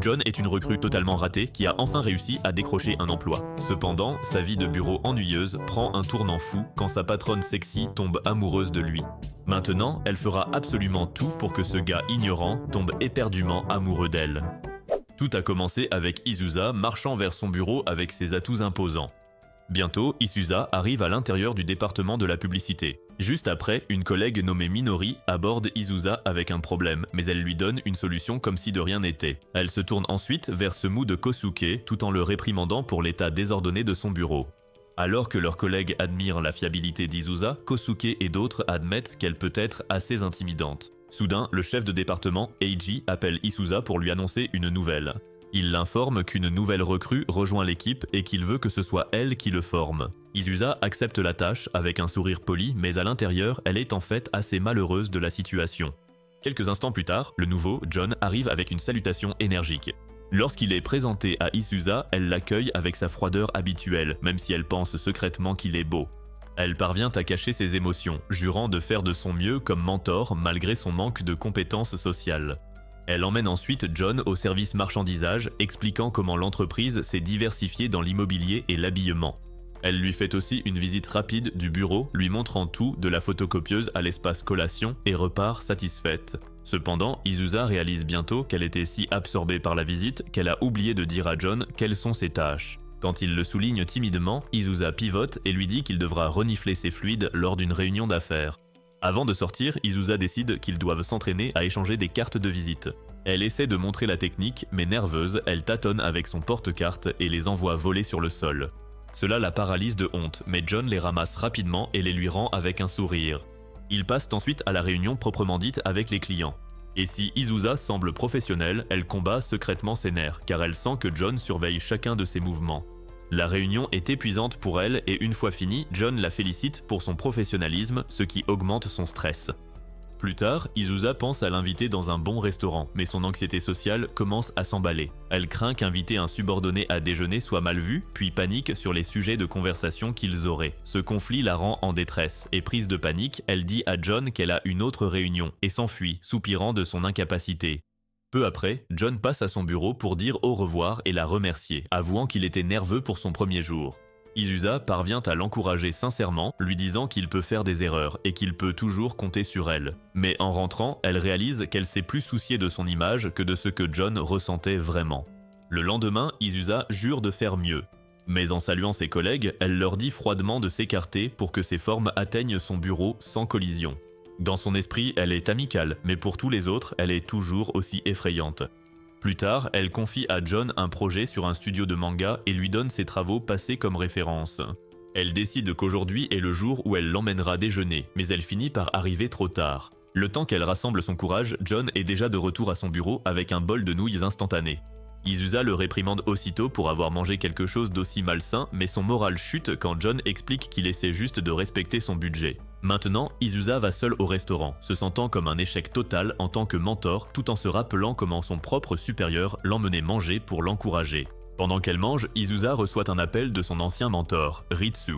John est une recrue totalement ratée qui a enfin réussi à décrocher un emploi. Cependant, sa vie de bureau ennuyeuse prend un tournant fou quand sa patronne sexy tombe amoureuse de lui. Maintenant, elle fera absolument tout pour que ce gars ignorant tombe éperdument amoureux d'elle. Tout a commencé avec Isusa marchant vers son bureau avec ses atouts imposants. Bientôt, Isusa arrive à l'intérieur du département de la publicité. Juste après, une collègue nommée Minori aborde Isusa avec un problème, mais elle lui donne une solution comme si de rien n'était. Elle se tourne ensuite vers ce mou de Kosuke tout en le réprimandant pour l'état désordonné de son bureau. Alors que leurs collègues admirent la fiabilité d'Isusa, Kosuke et d'autres admettent qu'elle peut être assez intimidante. Soudain, le chef de département, Eiji, appelle Isusa pour lui annoncer une nouvelle. Il l'informe qu'une nouvelle recrue rejoint l'équipe et qu'il veut que ce soit elle qui le forme. Isusa accepte la tâche avec un sourire poli, mais à l'intérieur, elle est en fait assez malheureuse de la situation. Quelques instants plus tard, le nouveau, John, arrive avec une salutation énergique. Lorsqu'il est présenté à Isusa, elle l'accueille avec sa froideur habituelle, même si elle pense secrètement qu'il est beau. Elle parvient à cacher ses émotions, jurant de faire de son mieux comme mentor malgré son manque de compétences sociales. Elle emmène ensuite John au service marchandisage, expliquant comment l'entreprise s'est diversifiée dans l'immobilier et l'habillement. Elle lui fait aussi une visite rapide du bureau, lui montrant tout de la photocopieuse à l'espace collation et repart satisfaite. Cependant, Isusa réalise bientôt qu'elle était si absorbée par la visite qu'elle a oublié de dire à John quelles sont ses tâches. Quand il le souligne timidement, Isusa pivote et lui dit qu'il devra renifler ses fluides lors d'une réunion d'affaires. Avant de sortir, Isusa décide qu'ils doivent s'entraîner à échanger des cartes de visite. Elle essaie de montrer la technique, mais nerveuse, elle tâtonne avec son porte-cartes et les envoie voler sur le sol. Cela la paralyse de honte, mais John les ramasse rapidement et les lui rend avec un sourire. Ils passent ensuite à la réunion proprement dite avec les clients. Et si Isusa semble professionnelle, elle combat secrètement ses nerfs, car elle sent que John surveille chacun de ses mouvements. La réunion est épuisante pour elle et une fois finie, John la félicite pour son professionnalisme, ce qui augmente son stress. Plus tard, Isusa pense à l'inviter dans un bon restaurant, mais son anxiété sociale commence à s'emballer. Elle craint qu'inviter un subordonné à déjeuner soit mal vu, puis panique sur les sujets de conversation qu'ils auraient. Ce conflit la rend en détresse, et prise de panique, elle dit à John qu'elle a une autre réunion, et s'enfuit, soupirant de son incapacité. Peu après, John passe à son bureau pour dire au revoir et la remercier, avouant qu'il était nerveux pour son premier jour. Isusa parvient à l'encourager sincèrement, lui disant qu'il peut faire des erreurs et qu'il peut toujours compter sur elle. Mais en rentrant, elle réalise qu'elle s'est plus souciée de son image que de ce que John ressentait vraiment. Le lendemain, Isusa jure de faire mieux. Mais en saluant ses collègues, elle leur dit froidement de s'écarter pour que ses formes atteignent son bureau sans collision. Dans son esprit, elle est amicale, mais pour tous les autres, elle est toujours aussi effrayante. Plus tard, elle confie à John un projet sur un studio de manga et lui donne ses travaux passés comme référence. Elle décide qu'aujourd'hui est le jour où elle l'emmènera déjeuner, mais elle finit par arriver trop tard. Le temps qu'elle rassemble son courage, John est déjà de retour à son bureau avec un bol de nouilles instantanées. Isusa le réprimande aussitôt pour avoir mangé quelque chose d'aussi malsain, mais son moral chute quand John explique qu'il essaie juste de respecter son budget. Maintenant, Isusa va seule au restaurant, se sentant comme un échec total en tant que mentor, tout en se rappelant comment son propre supérieur l'emmenait manger pour l'encourager. Pendant qu'elle mange, Isusa reçoit un appel de son ancien mentor, Ritsu.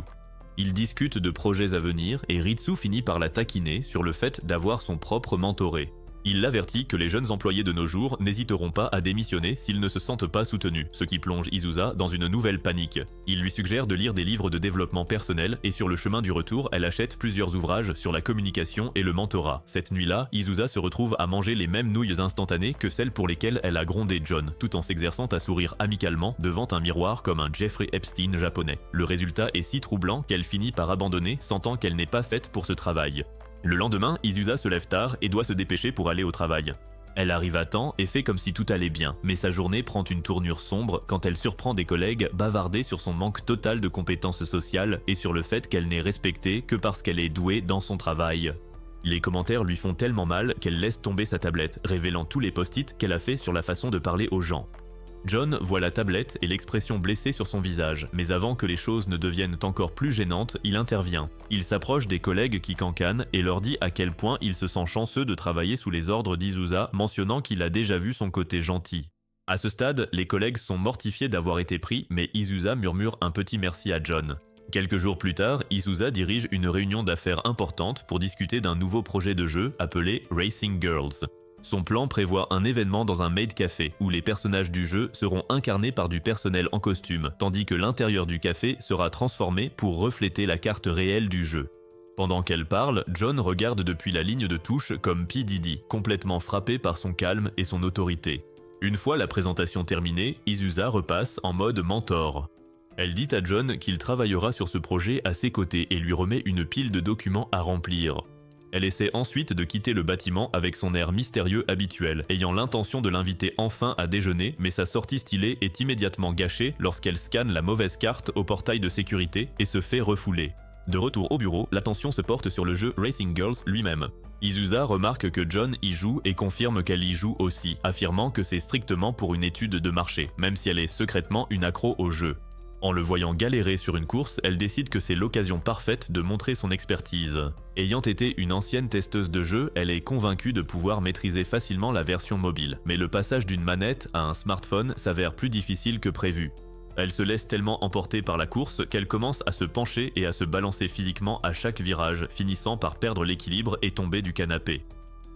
Ils discutent de projets à venir et Ritsu finit par la taquiner sur le fait d'avoir son propre mentoré. Il l'avertit que les jeunes employés de nos jours n'hésiteront pas à démissionner s'ils ne se sentent pas soutenus, ce qui plonge Isusa dans une nouvelle panique. Il lui suggère de lire des livres de développement personnel et sur le chemin du retour, elle achète plusieurs ouvrages sur la communication et le mentorat. Cette nuit-là, Isusa se retrouve à manger les mêmes nouilles instantanées que celles pour lesquelles elle a grondé John, tout en s'exerçant à sourire amicalement devant un miroir comme un Jeffrey Epstein japonais. Le résultat est si troublant qu'elle finit par abandonner, sentant qu'elle n'est pas faite pour ce travail. Le lendemain, Isusa se lève tard et doit se dépêcher pour aller au travail. Elle arrive à temps et fait comme si tout allait bien, mais sa journée prend une tournure sombre quand elle surprend des collègues bavarder sur son manque total de compétences sociales et sur le fait qu'elle n'est respectée que parce qu'elle est douée dans son travail. Les commentaires lui font tellement mal qu'elle laisse tomber sa tablette, révélant tous les post-it qu'elle a fait sur la façon de parler aux gens. John voit la tablette et l'expression blessée sur son visage, mais avant que les choses ne deviennent encore plus gênantes, il intervient. Il s'approche des collègues qui cancanent et leur dit à quel point il se sent chanceux de travailler sous les ordres d'Isusa, mentionnant qu'il a déjà vu son côté gentil. À ce stade, les collègues sont mortifiés d'avoir été pris, mais Isusa murmure un petit merci à John. Quelques jours plus tard, Isusa dirige une réunion d'affaires importante pour discuter d'un nouveau projet de jeu appelé Racing Girls. Son plan prévoit un événement dans un maid café où les personnages du jeu seront incarnés par du personnel en costume, tandis que l'intérieur du café sera transformé pour refléter la carte réelle du jeu. Pendant qu'elle parle, John regarde depuis la ligne de touche comme P. Diddy, complètement frappé par son calme et son autorité. Une fois la présentation terminée, Izusa repasse en mode mentor. Elle dit à John qu'il travaillera sur ce projet à ses côtés et lui remet une pile de documents à remplir. Elle essaie ensuite de quitter le bâtiment avec son air mystérieux habituel, ayant l'intention de l'inviter enfin à déjeuner, mais sa sortie stylée est immédiatement gâchée lorsqu'elle scanne la mauvaise carte au portail de sécurité et se fait refouler. De retour au bureau, l'attention se porte sur le jeu Racing Girls lui-même. Izusa remarque que John y joue et confirme qu'elle y joue aussi, affirmant que c'est strictement pour une étude de marché, même si elle est secrètement une accro au jeu. En le voyant galérer sur une course, elle décide que c'est l'occasion parfaite de montrer son expertise. Ayant été une ancienne testeuse de jeu, elle est convaincue de pouvoir maîtriser facilement la version mobile, mais le passage d'une manette à un smartphone s'avère plus difficile que prévu. Elle se laisse tellement emporter par la course qu'elle commence à se pencher et à se balancer physiquement à chaque virage, finissant par perdre l'équilibre et tomber du canapé.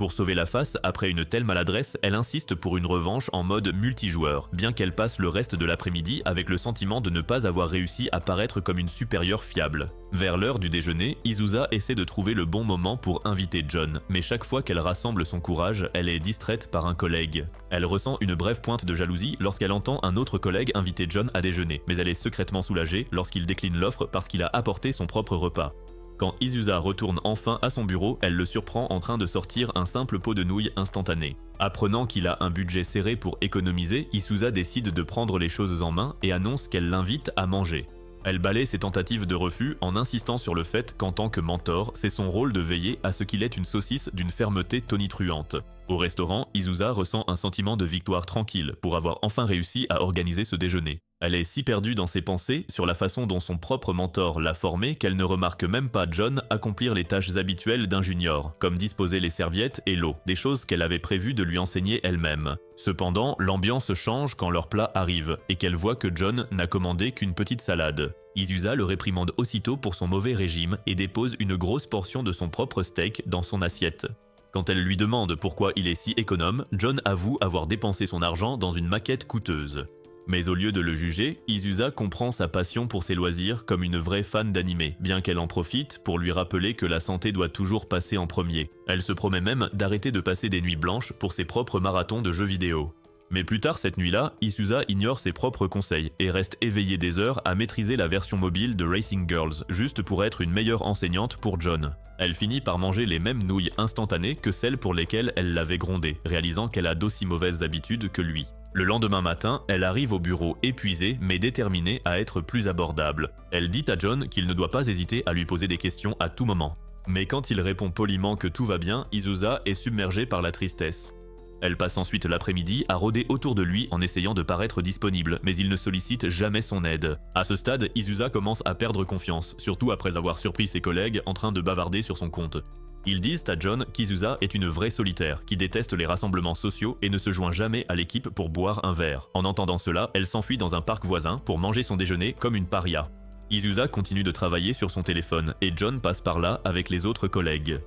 Pour sauver la face, après une telle maladresse, elle insiste pour une revanche en mode multijoueur, bien qu'elle passe le reste de l'après-midi avec le sentiment de ne pas avoir réussi à paraître comme une supérieure fiable. Vers l'heure du déjeuner, Izusa essaie de trouver le bon moment pour inviter John, mais chaque fois qu'elle rassemble son courage, elle est distraite par un collègue. Elle ressent une brève pointe de jalousie lorsqu'elle entend un autre collègue inviter John à déjeuner, mais elle est secrètement soulagée lorsqu'il décline l'offre parce qu'il a apporté son propre repas. Quand Izusa retourne enfin à son bureau, elle le surprend en train de sortir un simple pot de nouilles instantané. Apprenant qu'il a un budget serré pour économiser, Izusa décide de prendre les choses en main et annonce qu'elle l'invite à manger. Elle balaie ses tentatives de refus en insistant sur le fait qu'en tant que mentor, c'est son rôle de veiller à ce qu'il ait une saucisse d'une fermeté tonitruante. Au restaurant, Izusa ressent un sentiment de victoire tranquille pour avoir enfin réussi à organiser ce déjeuner. Elle est si perdue dans ses pensées sur la façon dont son propre mentor l'a formée qu'elle ne remarque même pas John accomplir les tâches habituelles d'un junior, comme disposer les serviettes et l'eau, des choses qu'elle avait prévu de lui enseigner elle-même. Cependant, l'ambiance change quand leur plat arrive et qu'elle voit que John n'a commandé qu'une petite salade. Izusa le réprimande aussitôt pour son mauvais régime et dépose une grosse portion de son propre steak dans son assiette. Quand elle lui demande pourquoi il est si économe, John avoue avoir dépensé son argent dans une maquette coûteuse. Mais au lieu de le juger, Izusa comprend sa passion pour ses loisirs comme une vraie fan d'anime, bien qu'elle en profite pour lui rappeler que la santé doit toujours passer en premier. Elle se promet même d'arrêter de passer des nuits blanches pour ses propres marathons de jeux vidéo. Mais plus tard cette nuit-là, Izusa ignore ses propres conseils et reste éveillée des heures à maîtriser la version mobile de Racing Girls, juste pour être une meilleure enseignante pour John. Elle finit par manger les mêmes nouilles instantanées que celles pour lesquelles elle l'avait grondé, réalisant qu'elle a d'aussi mauvaises habitudes que lui. Le lendemain matin, elle arrive au bureau épuisée mais déterminée à être plus abordable. Elle dit à John qu'il ne doit pas hésiter à lui poser des questions à tout moment. Mais quand il répond poliment que tout va bien, Izusa est submergée par la tristesse. Elle passe ensuite l'après-midi à rôder autour de lui en essayant de paraître disponible, mais il ne sollicite jamais son aide. À ce stade, Izusa commence à perdre confiance, surtout après avoir surpris ses collègues en train de bavarder sur son compte. Ils disent à John qu'Izusa est une vraie solitaire, qui déteste les rassemblements sociaux et ne se joint jamais à l'équipe pour boire un verre. En entendant cela, elle s'enfuit dans un parc voisin pour manger son déjeuner comme une paria. Izusa continue de travailler sur son téléphone et John passe par là avec les autres collègues.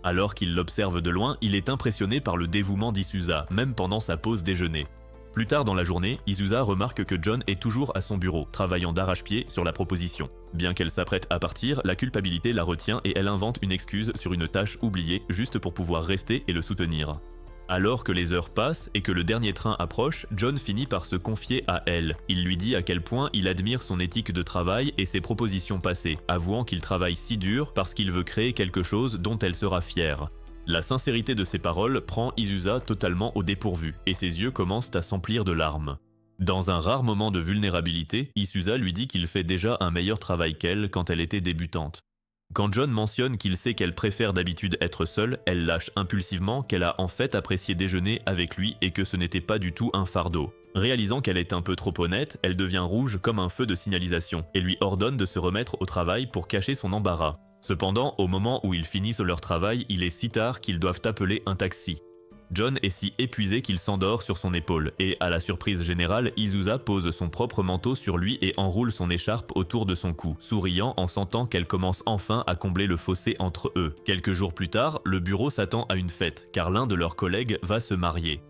Alors qu'il l'observe de loin, il est impressionné par le dévouement d'Izusa, même pendant sa pause déjeuner. Plus tard dans la journée, Izusa remarque que John est toujours à son bureau, travaillant d'arrache-pied sur la proposition. Bien qu'elle s'apprête à partir, la culpabilité la retient et elle invente une excuse sur une tâche oubliée juste pour pouvoir rester et le soutenir. Alors que les heures passent et que le dernier train approche, John finit par se confier à elle. Il lui dit à quel point il admire son éthique de travail et ses propositions passées, avouant qu'il travaille si dur parce qu'il veut créer quelque chose dont elle sera fière. La sincérité de ses paroles prend Izusa totalement au dépourvu, et ses yeux commencent à s'emplir de larmes. Dans un rare moment de vulnérabilité, Izusa lui dit qu'il fait déjà un meilleur travail qu'elle quand elle était débutante. Quand John mentionne qu'il sait qu'elle préfère d'habitude être seule, elle lâche impulsivement qu'elle a en fait apprécié déjeuner avec lui et que ce n'était pas du tout un fardeau. Réalisant qu'elle est un peu trop honnête, elle devient rouge comme un feu de signalisation et lui ordonne de se remettre au travail pour cacher son embarras. Cependant, au moment où ils finissent leur travail, il est si tard qu'ils doivent appeler un taxi. John est si épuisé qu'il s'endort sur son épaule et, à la surprise générale, Izusa pose son propre manteau sur lui et enroule son écharpe autour de son cou, souriant en sentant qu'elle commence enfin à combler le fossé entre eux. Quelques jours plus tard, le bureau s'attend à une fête, car l'un de leurs collègues va se marier.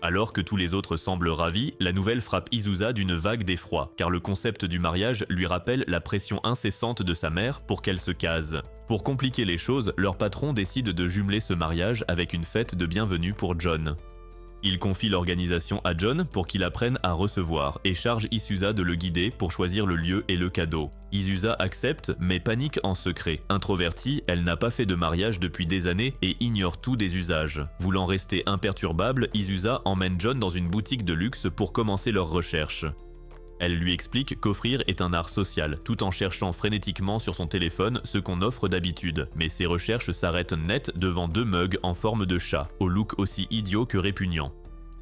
Alors que tous les autres semblent ravis, la nouvelle frappe Izusa d'une vague d'effroi, car le concept du mariage lui rappelle la pression incessante de sa mère pour qu'elle se case. Pour compliquer les choses, leur patron décide de jumeler ce mariage avec une fête de bienvenue pour John. Il confie l'organisation à John pour qu'il apprenne à recevoir et charge Izusa de le guider pour choisir le lieu et le cadeau. Izusa accepte mais panique en secret. Introvertie, elle n'a pas fait de mariage depuis des années et ignore tout des usages. Voulant rester imperturbable, Izusa emmène John dans une boutique de luxe pour commencer leurs recherches. Elle lui explique qu'offrir est un art social, tout en cherchant frénétiquement sur son téléphone ce qu'on offre d'habitude. Mais ses recherches s'arrêtent net devant 2 mugs en forme de chat, au look aussi idiot que répugnant.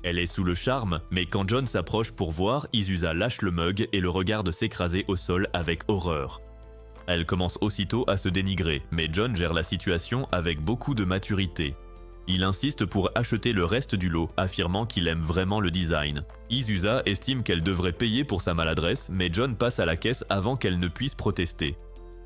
Elle est sous le charme, mais quand John s'approche pour voir, Izusa lâche le mug et le regarde s'écraser au sol avec horreur. Elle commence aussitôt à se dénigrer, mais John gère la situation avec beaucoup de maturité. Il insiste pour acheter le reste du lot, affirmant qu'il aime vraiment le design. Izusa estime qu'elle devrait payer pour sa maladresse, mais John passe à la caisse avant qu'elle ne puisse protester.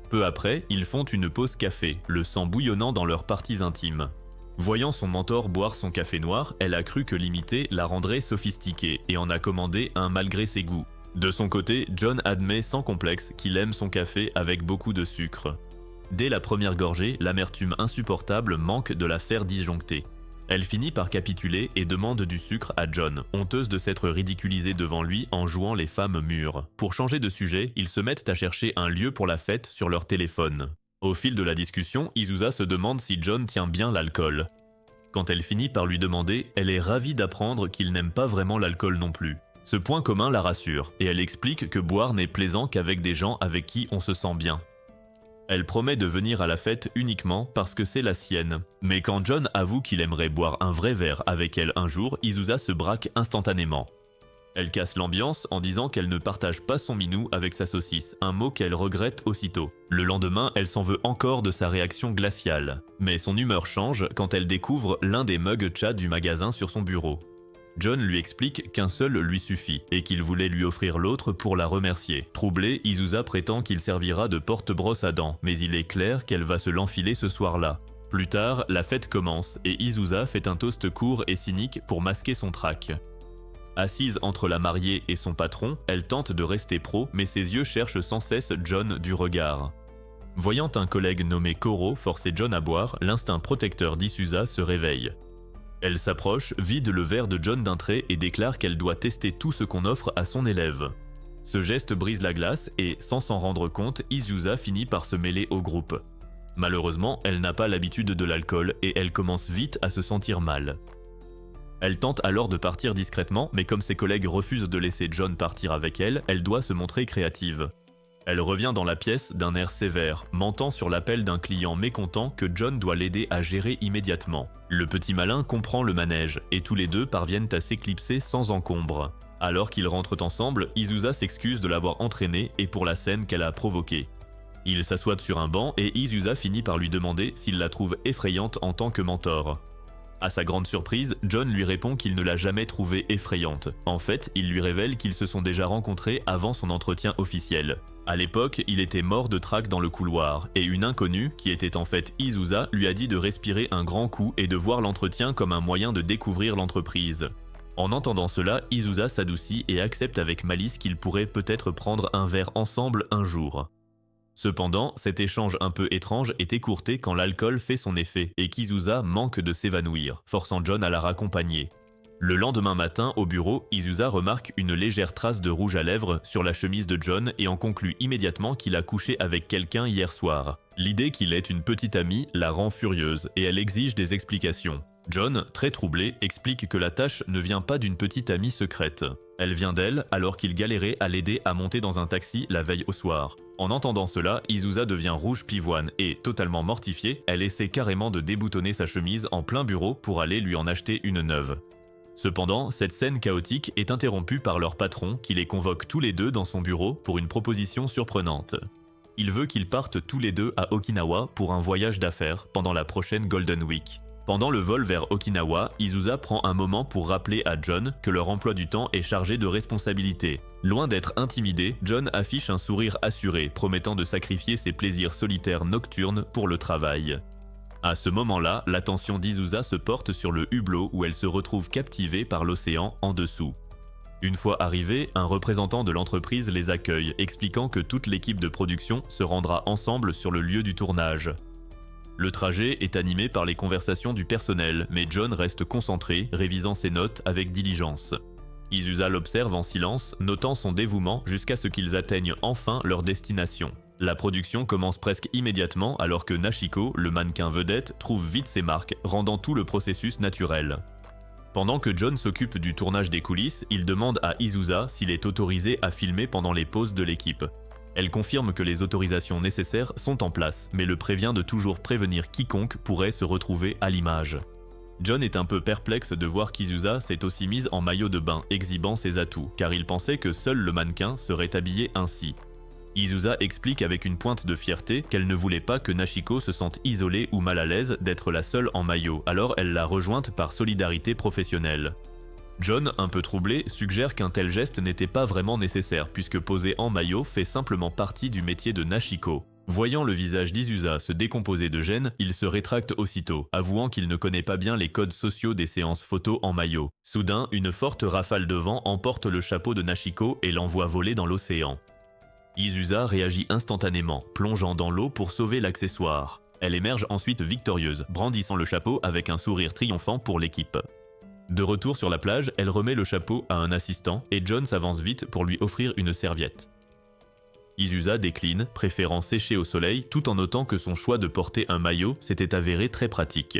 Peu après, ils font une pause café, le sang bouillonnant dans leurs parties intimes. Voyant son mentor boire son café noir, elle a cru que l'imiter la rendrait sophistiquée et en a commandé un malgré ses goûts. De son côté, John admet sans complexe qu'il aime son café avec beaucoup de sucre. Dès la première gorgée, l'amertume insupportable manque de la faire disjoncter. Elle finit par capituler et demande du sucre à John, honteuse de s'être ridiculisée devant lui en jouant les femmes mûres. Pour changer de sujet, ils se mettent à chercher un lieu pour la fête sur leur téléphone. Au fil de la discussion, Izusa se demande si John tient bien l'alcool. Quand elle finit par lui demander, elle est ravie d'apprendre qu'il n'aime pas vraiment l'alcool non plus. Ce point commun la rassure, et elle explique que boire n'est plaisant qu'avec des gens avec qui on se sent bien. Elle promet de venir à la fête uniquement parce que c'est la sienne. Mais quand John avoue qu'il aimerait boire un vrai verre avec elle un jour, Izusa se braque instantanément. Elle casse l'ambiance en disant qu'elle ne partage pas son minou avec sa saucisse, un mot qu'elle regrette aussitôt. Le lendemain, elle s'en veut encore de sa réaction glaciale. Mais son humeur change quand elle découvre l'un des mugs chat du magasin sur son bureau. John lui explique qu'un seul lui suffit et qu'il voulait lui offrir l'autre pour la remercier. Troublée, Izusa prétend qu'il servira de porte-brosse à dents, mais il est clair qu'elle va se l'enfiler ce soir-là. Plus tard, la fête commence et Izusa fait un toast court et cynique pour masquer son trac. Assise entre la mariée et son patron, elle tente de rester pro, mais ses yeux cherchent sans cesse John du regard. Voyant un collègue nommé Koro forcer John à boire, l'instinct protecteur d'Izusa se réveille. Elle s'approche, vide le verre de John d'un trait et déclare qu'elle doit tester tout ce qu'on offre à son élève. Ce geste brise la glace et, sans s'en rendre compte, Izusa finit par se mêler au groupe. Malheureusement, elle n'a pas l'habitude de l'alcool et elle commence vite à se sentir mal. Elle tente alors de partir discrètement, mais comme ses collègues refusent de laisser John partir avec elle, elle doit se montrer créative. Elle revient dans la pièce d'un air sévère, mentant sur l'appel d'un client mécontent que John doit l'aider à gérer immédiatement. Le petit malin comprend le manège, et tous les deux parviennent à s'éclipser sans encombre. Alors qu'ils rentrent ensemble, Izusa s'excuse de l'avoir entraîné et pour la scène qu'elle a provoquée. Ils s'assoient sur un banc et Izusa finit par lui demander s'il la trouve effrayante en tant que mentor. À sa grande surprise, John lui répond qu'il ne l'a jamais trouvée effrayante. En fait, il lui révèle qu'ils se sont déjà rencontrés avant son entretien officiel. À l'époque, il était mort de trac dans le couloir, et une inconnue, qui était en fait Izusa, lui a dit de respirer un grand coup et de voir l'entretien comme un moyen de découvrir l'entreprise. En entendant cela, Izusa s'adoucit et accepte avec malice qu'ils pourraient peut-être prendre un verre ensemble un jour. Cependant, cet échange un peu étrange est écourté quand l'alcool fait son effet et qu'Izusa manque de s'évanouir, forçant John à la raccompagner. Le lendemain matin, au bureau, Izusa remarque une légère trace de rouge à lèvres sur la chemise de John et en conclut immédiatement qu'il a couché avec quelqu'un hier soir. L'idée qu'il ait une petite amie la rend furieuse et elle exige des explications. John, très troublé, explique que la tâche ne vient pas d'une petite amie secrète. Elle vient d'elle alors qu'il galérait à l'aider à monter dans un taxi la veille au soir. En entendant cela, Izusa devient rouge pivoine et, totalement mortifiée, elle essaie carrément de déboutonner sa chemise en plein bureau pour aller lui en acheter une neuve. Cependant, cette scène chaotique est interrompue par leur patron qui les convoque tous les deux dans son bureau pour une proposition surprenante. Il veut qu'ils partent tous les deux à Okinawa pour un voyage d'affaires pendant la prochaine Golden Week. Pendant le vol vers Okinawa, Izusa prend un moment pour rappeler à John que leur emploi du temps est chargé de responsabilités. Loin d'être intimidé, John affiche un sourire assuré, promettant de sacrifier ses plaisirs solitaires nocturnes pour le travail. À ce moment-là, l'attention d'Izusa se porte sur le hublot où elle se retrouve captivée par l'océan en dessous. Une fois arrivée, un représentant de l'entreprise les accueille, expliquant que toute l'équipe de production se rendra ensemble sur le lieu du tournage. Le trajet est animé par les conversations du personnel, mais John reste concentré, révisant ses notes avec diligence. Izusa l'observe en silence, notant son dévouement jusqu'à ce qu'ils atteignent enfin leur destination. La production commence presque immédiatement alors que Nashiko, le mannequin vedette, trouve vite ses marques, rendant tout le processus naturel. Pendant que John s'occupe du tournage des coulisses, il demande à Izusa s'il est autorisé à filmer pendant les pauses de l'équipe. Elle confirme que les autorisations nécessaires sont en place, mais le prévient de toujours prévenir quiconque pourrait se retrouver à l'image. John est un peu perplexe de voir qu'Izusa s'est aussi mise en maillot de bain, exhibant ses atouts, car il pensait que seul le mannequin serait habillé ainsi. Izusa explique avec une pointe de fierté qu'elle ne voulait pas que Nashiko se sente isolée ou mal à l'aise d'être la seule en maillot, alors elle l'a rejointe par solidarité professionnelle. John, un peu troublé, suggère qu'un tel geste n'était pas vraiment nécessaire puisque poser en maillot fait simplement partie du métier de Nashiko. Voyant le visage d'Izusa se décomposer de gêne, il se rétracte aussitôt, avouant qu'il ne connaît pas bien les codes sociaux des séances photos en maillot. Soudain, une forte rafale de vent emporte le chapeau de Nashiko et l'envoie voler dans l'océan. Izusa réagit instantanément, plongeant dans l'eau pour sauver l'accessoire. Elle émerge ensuite victorieuse, brandissant le chapeau avec un sourire triomphant pour l'équipe. De retour sur la plage, elle remet le chapeau à un assistant et John s'avance vite pour lui offrir une serviette. Izusa décline, préférant sécher au soleil tout en notant que son choix de porter un maillot s'était avéré très pratique.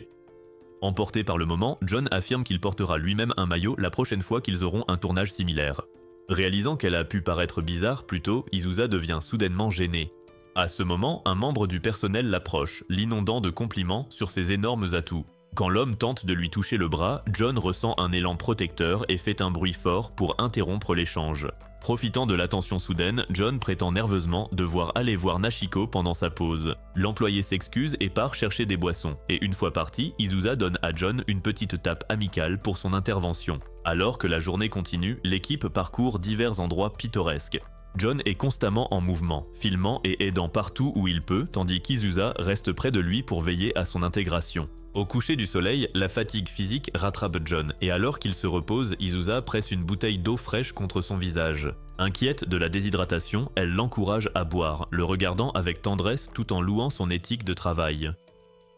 Emporté par le moment, John affirme qu'il portera lui-même un maillot la prochaine fois qu'ils auront un tournage similaire. Réalisant qu'elle a pu paraître bizarre plus tôt, Izusa devient soudainement gênée. À ce moment, un membre du personnel l'approche, l'inondant de compliments sur ses énormes atouts. Quand l'homme tente de lui toucher le bras, John ressent un élan protecteur et fait un bruit fort pour interrompre l'échange. Profitant de l'attention soudaine, John prétend nerveusement devoir aller voir Nashiko pendant sa pause. L'employé s'excuse et part chercher des boissons, et une fois parti, Izusa donne à John une petite tape amicale pour son intervention. Alors que la journée continue, l'équipe parcourt divers endroits pittoresques. John est constamment en mouvement, filmant et aidant partout où il peut, tandis qu'Izusa reste près de lui pour veiller à son intégration. Au coucher du soleil, la fatigue physique rattrape John, et alors qu'il se repose, Izusa presse une bouteille d'eau fraîche contre son visage. Inquiète de la déshydratation, elle l'encourage à boire, le regardant avec tendresse tout en louant son éthique de travail.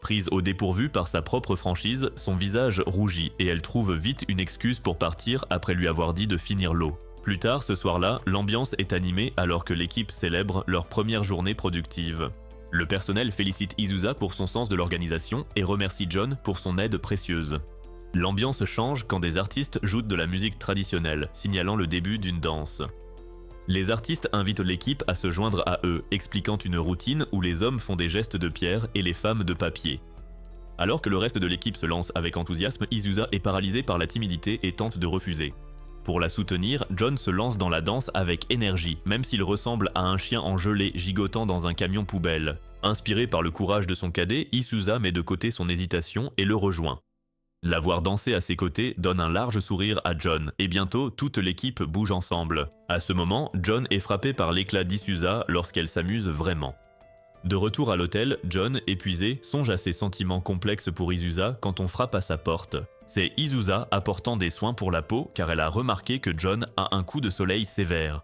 Prise au dépourvu par sa propre franchise, son visage rougit et elle trouve vite une excuse pour partir après lui avoir dit de finir l'eau. Plus tard ce soir-là, l'ambiance est animée alors que l'équipe célèbre leur première journée productive. Le personnel félicite Izusa pour son sens de l'organisation et remercie John pour son aide précieuse. L'ambiance change quand des artistes jouent de la musique traditionnelle, signalant le début d'une danse. Les artistes invitent l'équipe à se joindre à eux, expliquant une routine où les hommes font des gestes de pierre et les femmes de papier. Alors que le reste de l'équipe se lance avec enthousiasme, Izusa est paralysée par la timidité et tente de refuser. Pour la soutenir, John se lance dans la danse avec énergie, même s'il ressemble à un chien en gelée gigotant dans un camion poubelle. Inspiré par le courage de son cadet, Izusa met de côté son hésitation et le rejoint. La voir danser à ses côtés donne un large sourire à John, et bientôt toute l'équipe bouge ensemble. À ce moment, John est frappé par l'éclat d'Izusa lorsqu'elle s'amuse vraiment. De retour à l'hôtel, John, épuisé, songe à ses sentiments complexes pour Izusa quand on frappe à sa porte. C'est Izusa apportant des soins pour la peau car elle a remarqué que John a un coup de soleil sévère.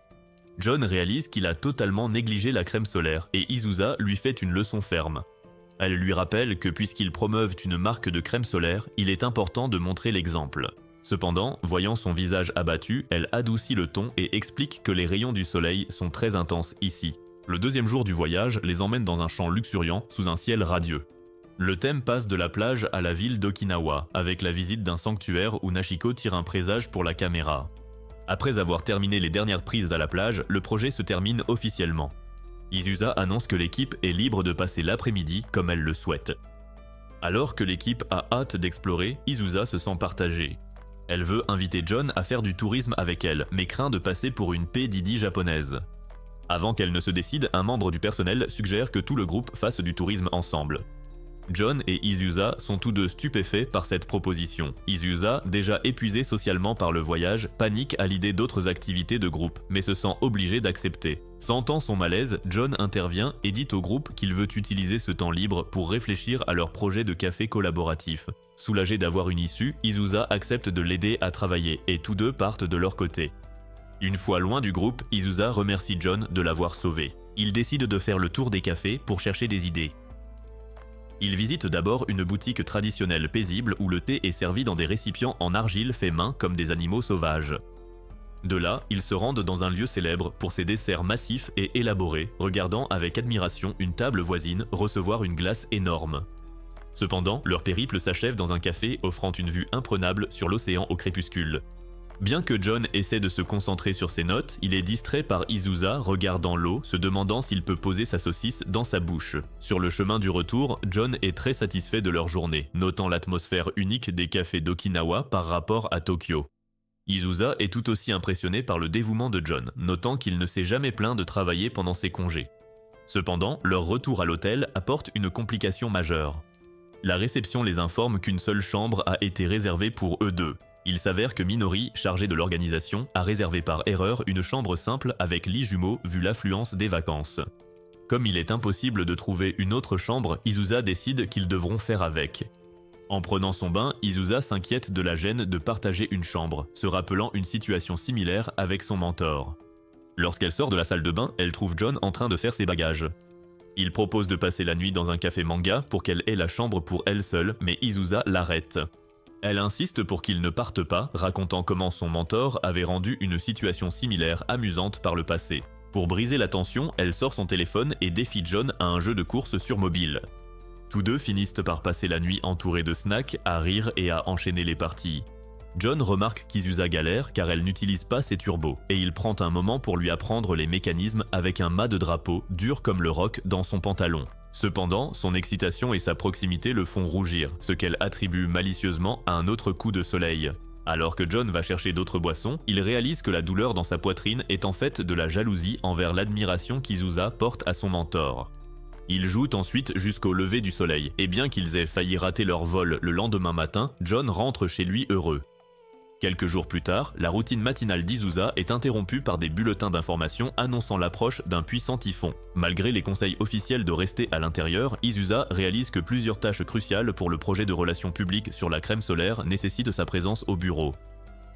John réalise qu'il a totalement négligé la crème solaire et Izusa lui fait une leçon ferme. Elle lui rappelle que puisqu'ils promeuvent une marque de crème solaire, il est important de montrer l'exemple. Cependant, voyant son visage abattu, elle adoucit le ton et explique que les rayons du soleil sont très intenses ici. Le deuxième jour du voyage les emmène dans un champ luxuriant sous un ciel radieux. Le thème passe de la plage à la ville d'Okinawa, avec la visite d'un sanctuaire où Nashiko tire un présage pour la caméra. Après avoir terminé les dernières prises à la plage, le projet se termine officiellement. Izusa annonce que l'équipe est libre de passer l'après-midi comme elle le souhaite. Alors que l'équipe a hâte d'explorer, Izusa se sent partagée. Elle veut inviter John à faire du tourisme avec elle, mais craint de passer pour une P. Diddy japonaise. Avant qu'elle ne se décide, un membre du personnel suggère que tout le groupe fasse du tourisme ensemble. John et Izusa sont tous deux stupéfaits par cette proposition. Izusa, déjà épuisé socialement par le voyage, panique à l'idée d'autres activités de groupe, mais se sent obligé d'accepter. Sentant son malaise, John intervient et dit au groupe qu'il veut utiliser ce temps libre pour réfléchir à leur projet de café collaboratif. Soulagé d'avoir une issue, Izusa accepte de l'aider à travailler et tous deux partent de leur côté. Une fois loin du groupe, Izusa remercie John de l'avoir sauvé. Il décide de faire le tour des cafés pour chercher des idées. Il visite d'abord une boutique traditionnelle paisible où le thé est servi dans des récipients en argile faits main comme des animaux sauvages. De là, ils se rendent dans un lieu célèbre pour ses desserts massifs et élaborés, regardant avec admiration une table voisine recevoir une glace énorme. Cependant, leur périple s'achève dans un café offrant une vue imprenable sur l'océan au crépuscule. Bien que John essaie de se concentrer sur ses notes, il est distrait par Izusa regardant l'eau, se demandant s'il peut poser sa saucisse dans sa bouche. Sur le chemin du retour, John est très satisfait de leur journée, notant l'atmosphère unique des cafés d'Okinawa par rapport à Tokyo. Izusa est tout aussi impressionné par le dévouement de John, notant qu'il ne s'est jamais plaint de travailler pendant ses congés. Cependant, leur retour à l'hôtel apporte une complication majeure. La réception les informe qu'une seule chambre a été réservée pour eux deux. Il s'avère que Minori, chargé de l'organisation, a réservé par erreur une chambre simple avec lit jumeau vu l'affluence des vacances. Comme il est impossible de trouver une autre chambre, Izusa décide qu'ils devront faire avec. En prenant son bain, Izusa s'inquiète de la gêne de partager une chambre, se rappelant une situation similaire avec son mentor. Lorsqu'elle sort de la salle de bain, elle trouve John en train de faire ses bagages. Il propose de passer la nuit dans un café manga pour qu'elle ait la chambre pour elle seule, mais Izusa l'arrête. Elle insiste pour qu'il ne parte pas, racontant comment son mentor avait rendu une situation similaire amusante par le passé. Pour briser la tension, elle sort son téléphone et défie John à un jeu de course sur mobile. Tous deux finissent par passer la nuit entourés de snacks, à rire et à enchaîner les parties. John remarque qu'Izusa galère car elle n'utilise pas ses turbos, et il prend un moment pour lui apprendre les mécanismes avec un mât de drapeau dur comme le roc dans son pantalon. Cependant, son excitation et sa proximité le font rougir, ce qu'elle attribue malicieusement à un autre coup de soleil. Alors que John va chercher d'autres boissons, il réalise que la douleur dans sa poitrine est en fait de la jalousie envers l'admiration qu'Izusa porte à son mentor. Ils jouent ensuite jusqu'au lever du soleil, et bien qu'ils aient failli rater leur vol le lendemain matin, John rentre chez lui heureux. Quelques jours plus tard, la routine matinale d'Izusa est interrompue par des bulletins d'information annonçant l'approche d'un puissant typhon. Malgré les conseils officiels de rester à l'intérieur, Izusa réalise que plusieurs tâches cruciales pour le projet de relations publiques sur la crème solaire nécessitent sa présence au bureau.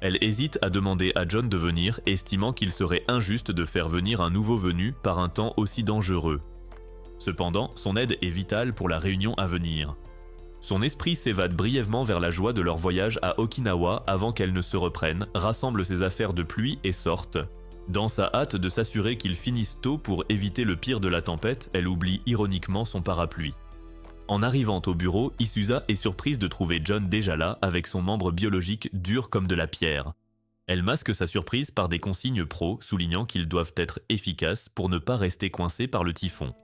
Elle hésite à demander à John de venir, estimant qu'il serait injuste de faire venir un nouveau venu par un temps aussi dangereux. Cependant, son aide est vitale pour la réunion à venir. Son esprit s'évade brièvement vers la joie de leur voyage à Okinawa avant qu'elle ne se reprenne, rassemble ses affaires de pluie et sorte. Dans sa hâte de s'assurer qu'ils finissent tôt pour éviter le pire de la tempête, elle oublie ironiquement son parapluie. En arrivant au bureau, Izusa est surprise de trouver John déjà là avec son membre biologique dur comme de la pierre. Elle masque sa surprise par des consignes pro, soulignant qu'ils doivent être efficaces pour ne pas rester coincés par le typhon.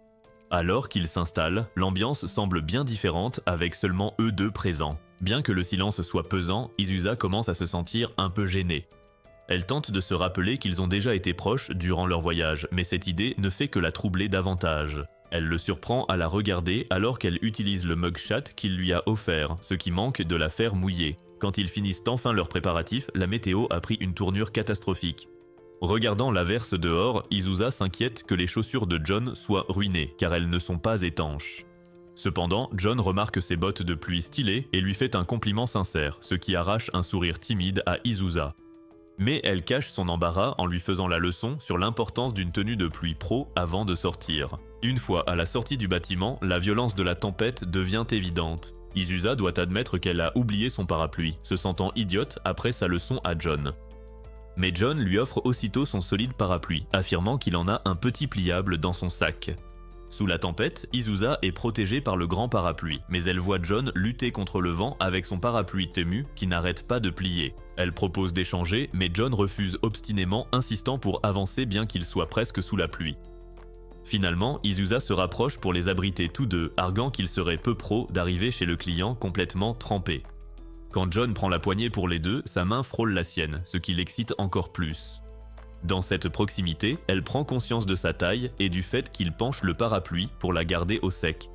Alors qu'ils s'installent, l'ambiance semble bien différente avec seulement eux deux présents. Bien que le silence soit pesant, Izusa commence à se sentir un peu gênée. Elle tente de se rappeler qu'ils ont déjà été proches durant leur voyage, mais cette idée ne fait que la troubler davantage. Elle le surprend à la regarder alors qu'elle utilise le mugshot qu'il lui a offert, ce qui manque de la faire mouiller. Quand ils finissent enfin leurs préparatifs, la météo a pris une tournure catastrophique. Regardant l'averse dehors, Izusa s'inquiète que les chaussures de John soient ruinées, car elles ne sont pas étanches. Cependant, John remarque ses bottes de pluie stylées et lui fait un compliment sincère, ce qui arrache un sourire timide à Izusa. Mais elle cache son embarras en lui faisant la leçon sur l'importance d'une tenue de pluie pro avant de sortir. Une fois à la sortie du bâtiment, la violence de la tempête devient évidente. Izusa doit admettre qu'elle a oublié son parapluie, se sentant idiote après sa leçon à John. Mais John lui offre aussitôt son solide parapluie, affirmant qu'il en a un petit pliable dans son sac. Sous la tempête, Izusa est protégée par le grand parapluie, mais elle voit John lutter contre le vent avec son parapluie Temu qui n'arrête pas de plier. Elle propose d'échanger, mais John refuse obstinément, insistant pour avancer bien qu'il soit presque sous la pluie. Finalement, Izusa se rapproche pour les abriter tous deux, arguant qu'il serait peu pro d'arriver chez le client complètement trempé. Quand John prend la poignée pour les deux, sa main frôle la sienne, ce qui l'excite encore plus. Dans cette proximité, elle prend conscience de sa taille et du fait qu'il penche le parapluie pour la garder au sec.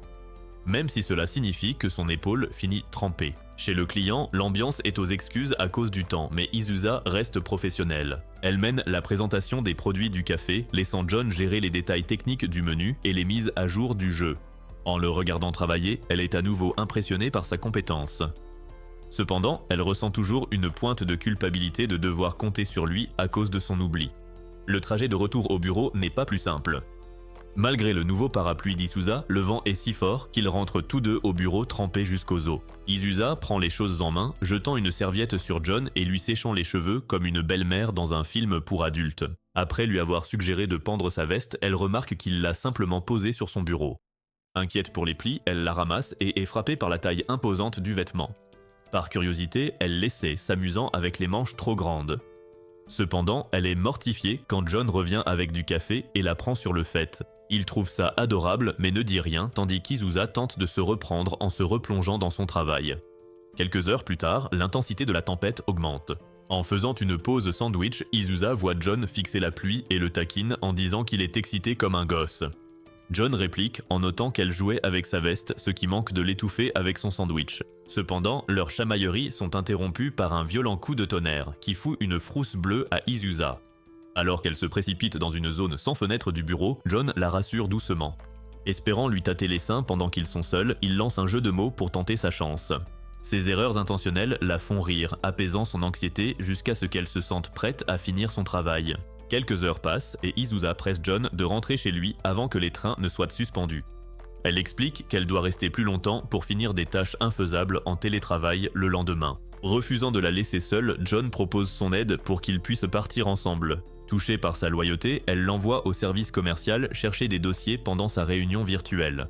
même si cela signifie que son épaule finit trempée. Chez le client, l'ambiance est aux excuses à cause du temps, mais Izusa reste professionnelle. Elle mène la présentation des produits du café, laissant John gérer les détails techniques du menu et les mises à jour du jeu. En le regardant travailler, elle est à nouveau impressionnée par sa compétence. Cependant, elle ressent toujours une pointe de culpabilité de devoir compter sur lui à cause de son oubli. Le trajet de retour au bureau n'est pas plus simple. Malgré le nouveau parapluie d'Izusa, le vent est si fort qu'ils rentrent tous deux au bureau trempés jusqu'aux os. Izusa prend les choses en main, jetant une serviette sur John et lui séchant les cheveux comme une belle-mère dans un film pour adultes. Après lui avoir suggéré de pendre sa veste, elle remarque qu'il l'a simplement posée sur son bureau. Inquiète pour les plis, elle la ramasse et est frappée par la taille imposante du vêtement. Par curiosité, elle l'essaie, s'amusant avec les manches trop grandes. Cependant, elle est mortifiée quand John revient avec du café et la prend sur le fait. Il trouve ça adorable mais ne dit rien tandis qu'Izusa tente de se reprendre en se replongeant dans son travail. Quelques heures plus tard, l'intensité de la tempête augmente. En faisant une pause sandwich, Izusa voit John fixer la pluie et le taquine en disant qu'il est excité comme un gosse. John réplique en notant qu'elle jouait avec sa veste, ce qui manque de l'étouffer avec son sandwich. Cependant, leurs chamailleries sont interrompues par un violent coup de tonnerre qui fout une frousse bleue à Izusa. Alors qu'elle se précipite dans une zone sans fenêtre du bureau, John la rassure doucement. Espérant lui tâter les seins pendant qu'ils sont seuls, il lance un jeu de mots pour tenter sa chance. Ses erreurs intentionnelles la font rire, apaisant son anxiété jusqu'à ce qu'elle se sente prête à finir son travail. Quelques heures passent et Izusa presse John de rentrer chez lui avant que les trains ne soient suspendus. Elle explique qu'elle doit rester plus longtemps pour finir des tâches infaisables en télétravail le lendemain. Refusant de la laisser seule, John propose son aide pour qu'ils puissent partir ensemble. Touchée par sa loyauté, elle l'envoie au service commercial chercher des dossiers pendant sa réunion virtuelle.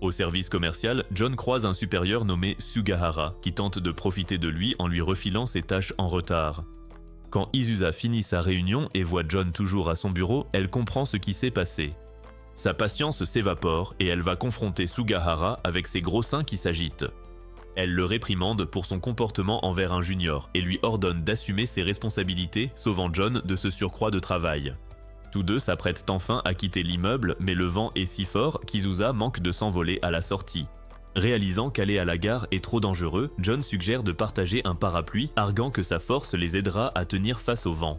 Au service commercial, John croise un supérieur nommé Sugahara qui tente de profiter de lui en lui refilant ses tâches en retard. Quand Izusa finit sa réunion et voit John toujours à son bureau, elle comprend ce qui s'est passé. Sa patience s'évapore et elle va confronter Sugahara avec ses gros seins qui s'agitent. Elle le réprimande pour son comportement envers un junior et lui ordonne d'assumer ses responsabilités, sauvant John de ce surcroît de travail. Tous deux s'apprêtent enfin à quitter l'immeuble, mais le vent est si fort qu'Izusa manque de s'envoler à la sortie. Réalisant qu'aller à la gare est trop dangereux, John suggère de partager un parapluie, arguant que sa force les aidera à tenir face au vent.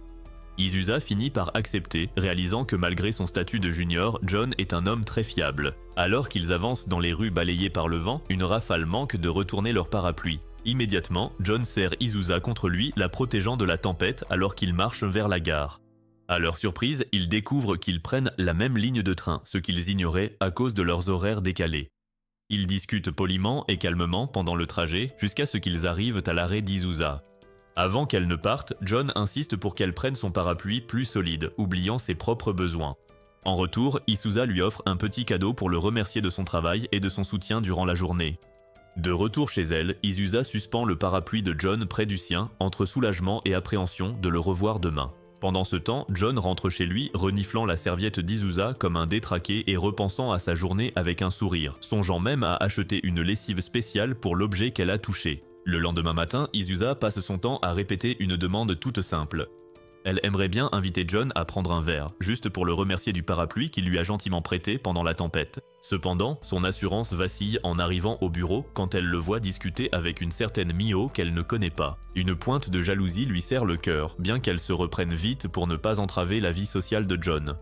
Izusa finit par accepter, réalisant que malgré son statut de junior, John est un homme très fiable. Alors qu'ils avancent dans les rues balayées par le vent, une rafale manque de retourner leur parapluie. Immédiatement, John serre Izusa contre lui, la protégeant de la tempête alors qu'ils marchent vers la gare. À leur surprise, ils découvrent qu'ils prennent la même ligne de train, ce qu'ils ignoraient à cause de leurs horaires décalés. Ils discutent poliment et calmement pendant le trajet jusqu'à ce qu'ils arrivent à l'arrêt d'Izusa. Avant qu'elle ne parte, John insiste pour qu'elle prenne son parapluie plus solide, oubliant ses propres besoins. En retour, Izusa lui offre un petit cadeau pour le remercier de son travail et de son soutien durant la journée. De retour chez elle, Izusa suspend le parapluie de John près du sien, entre soulagement et appréhension de le revoir demain. Pendant ce temps, John rentre chez lui, reniflant la serviette d'Izusa comme un détraqué et repensant à sa journée avec un sourire, songeant même à acheter une lessive spéciale pour l'objet qu'elle a touché. Le lendemain matin, Izusa passe son temps à répéter une demande toute simple. Elle aimerait bien inviter John à prendre un verre, juste pour le remercier du parapluie qu'il lui a gentiment prêté pendant la tempête. Cependant, son assurance vacille en arrivant au bureau quand elle le voit discuter avec une certaine Miho qu'elle ne connaît pas. Une pointe de jalousie lui serre le cœur, bien qu'elle se reprenne vite pour ne pas entraver la vie sociale de John.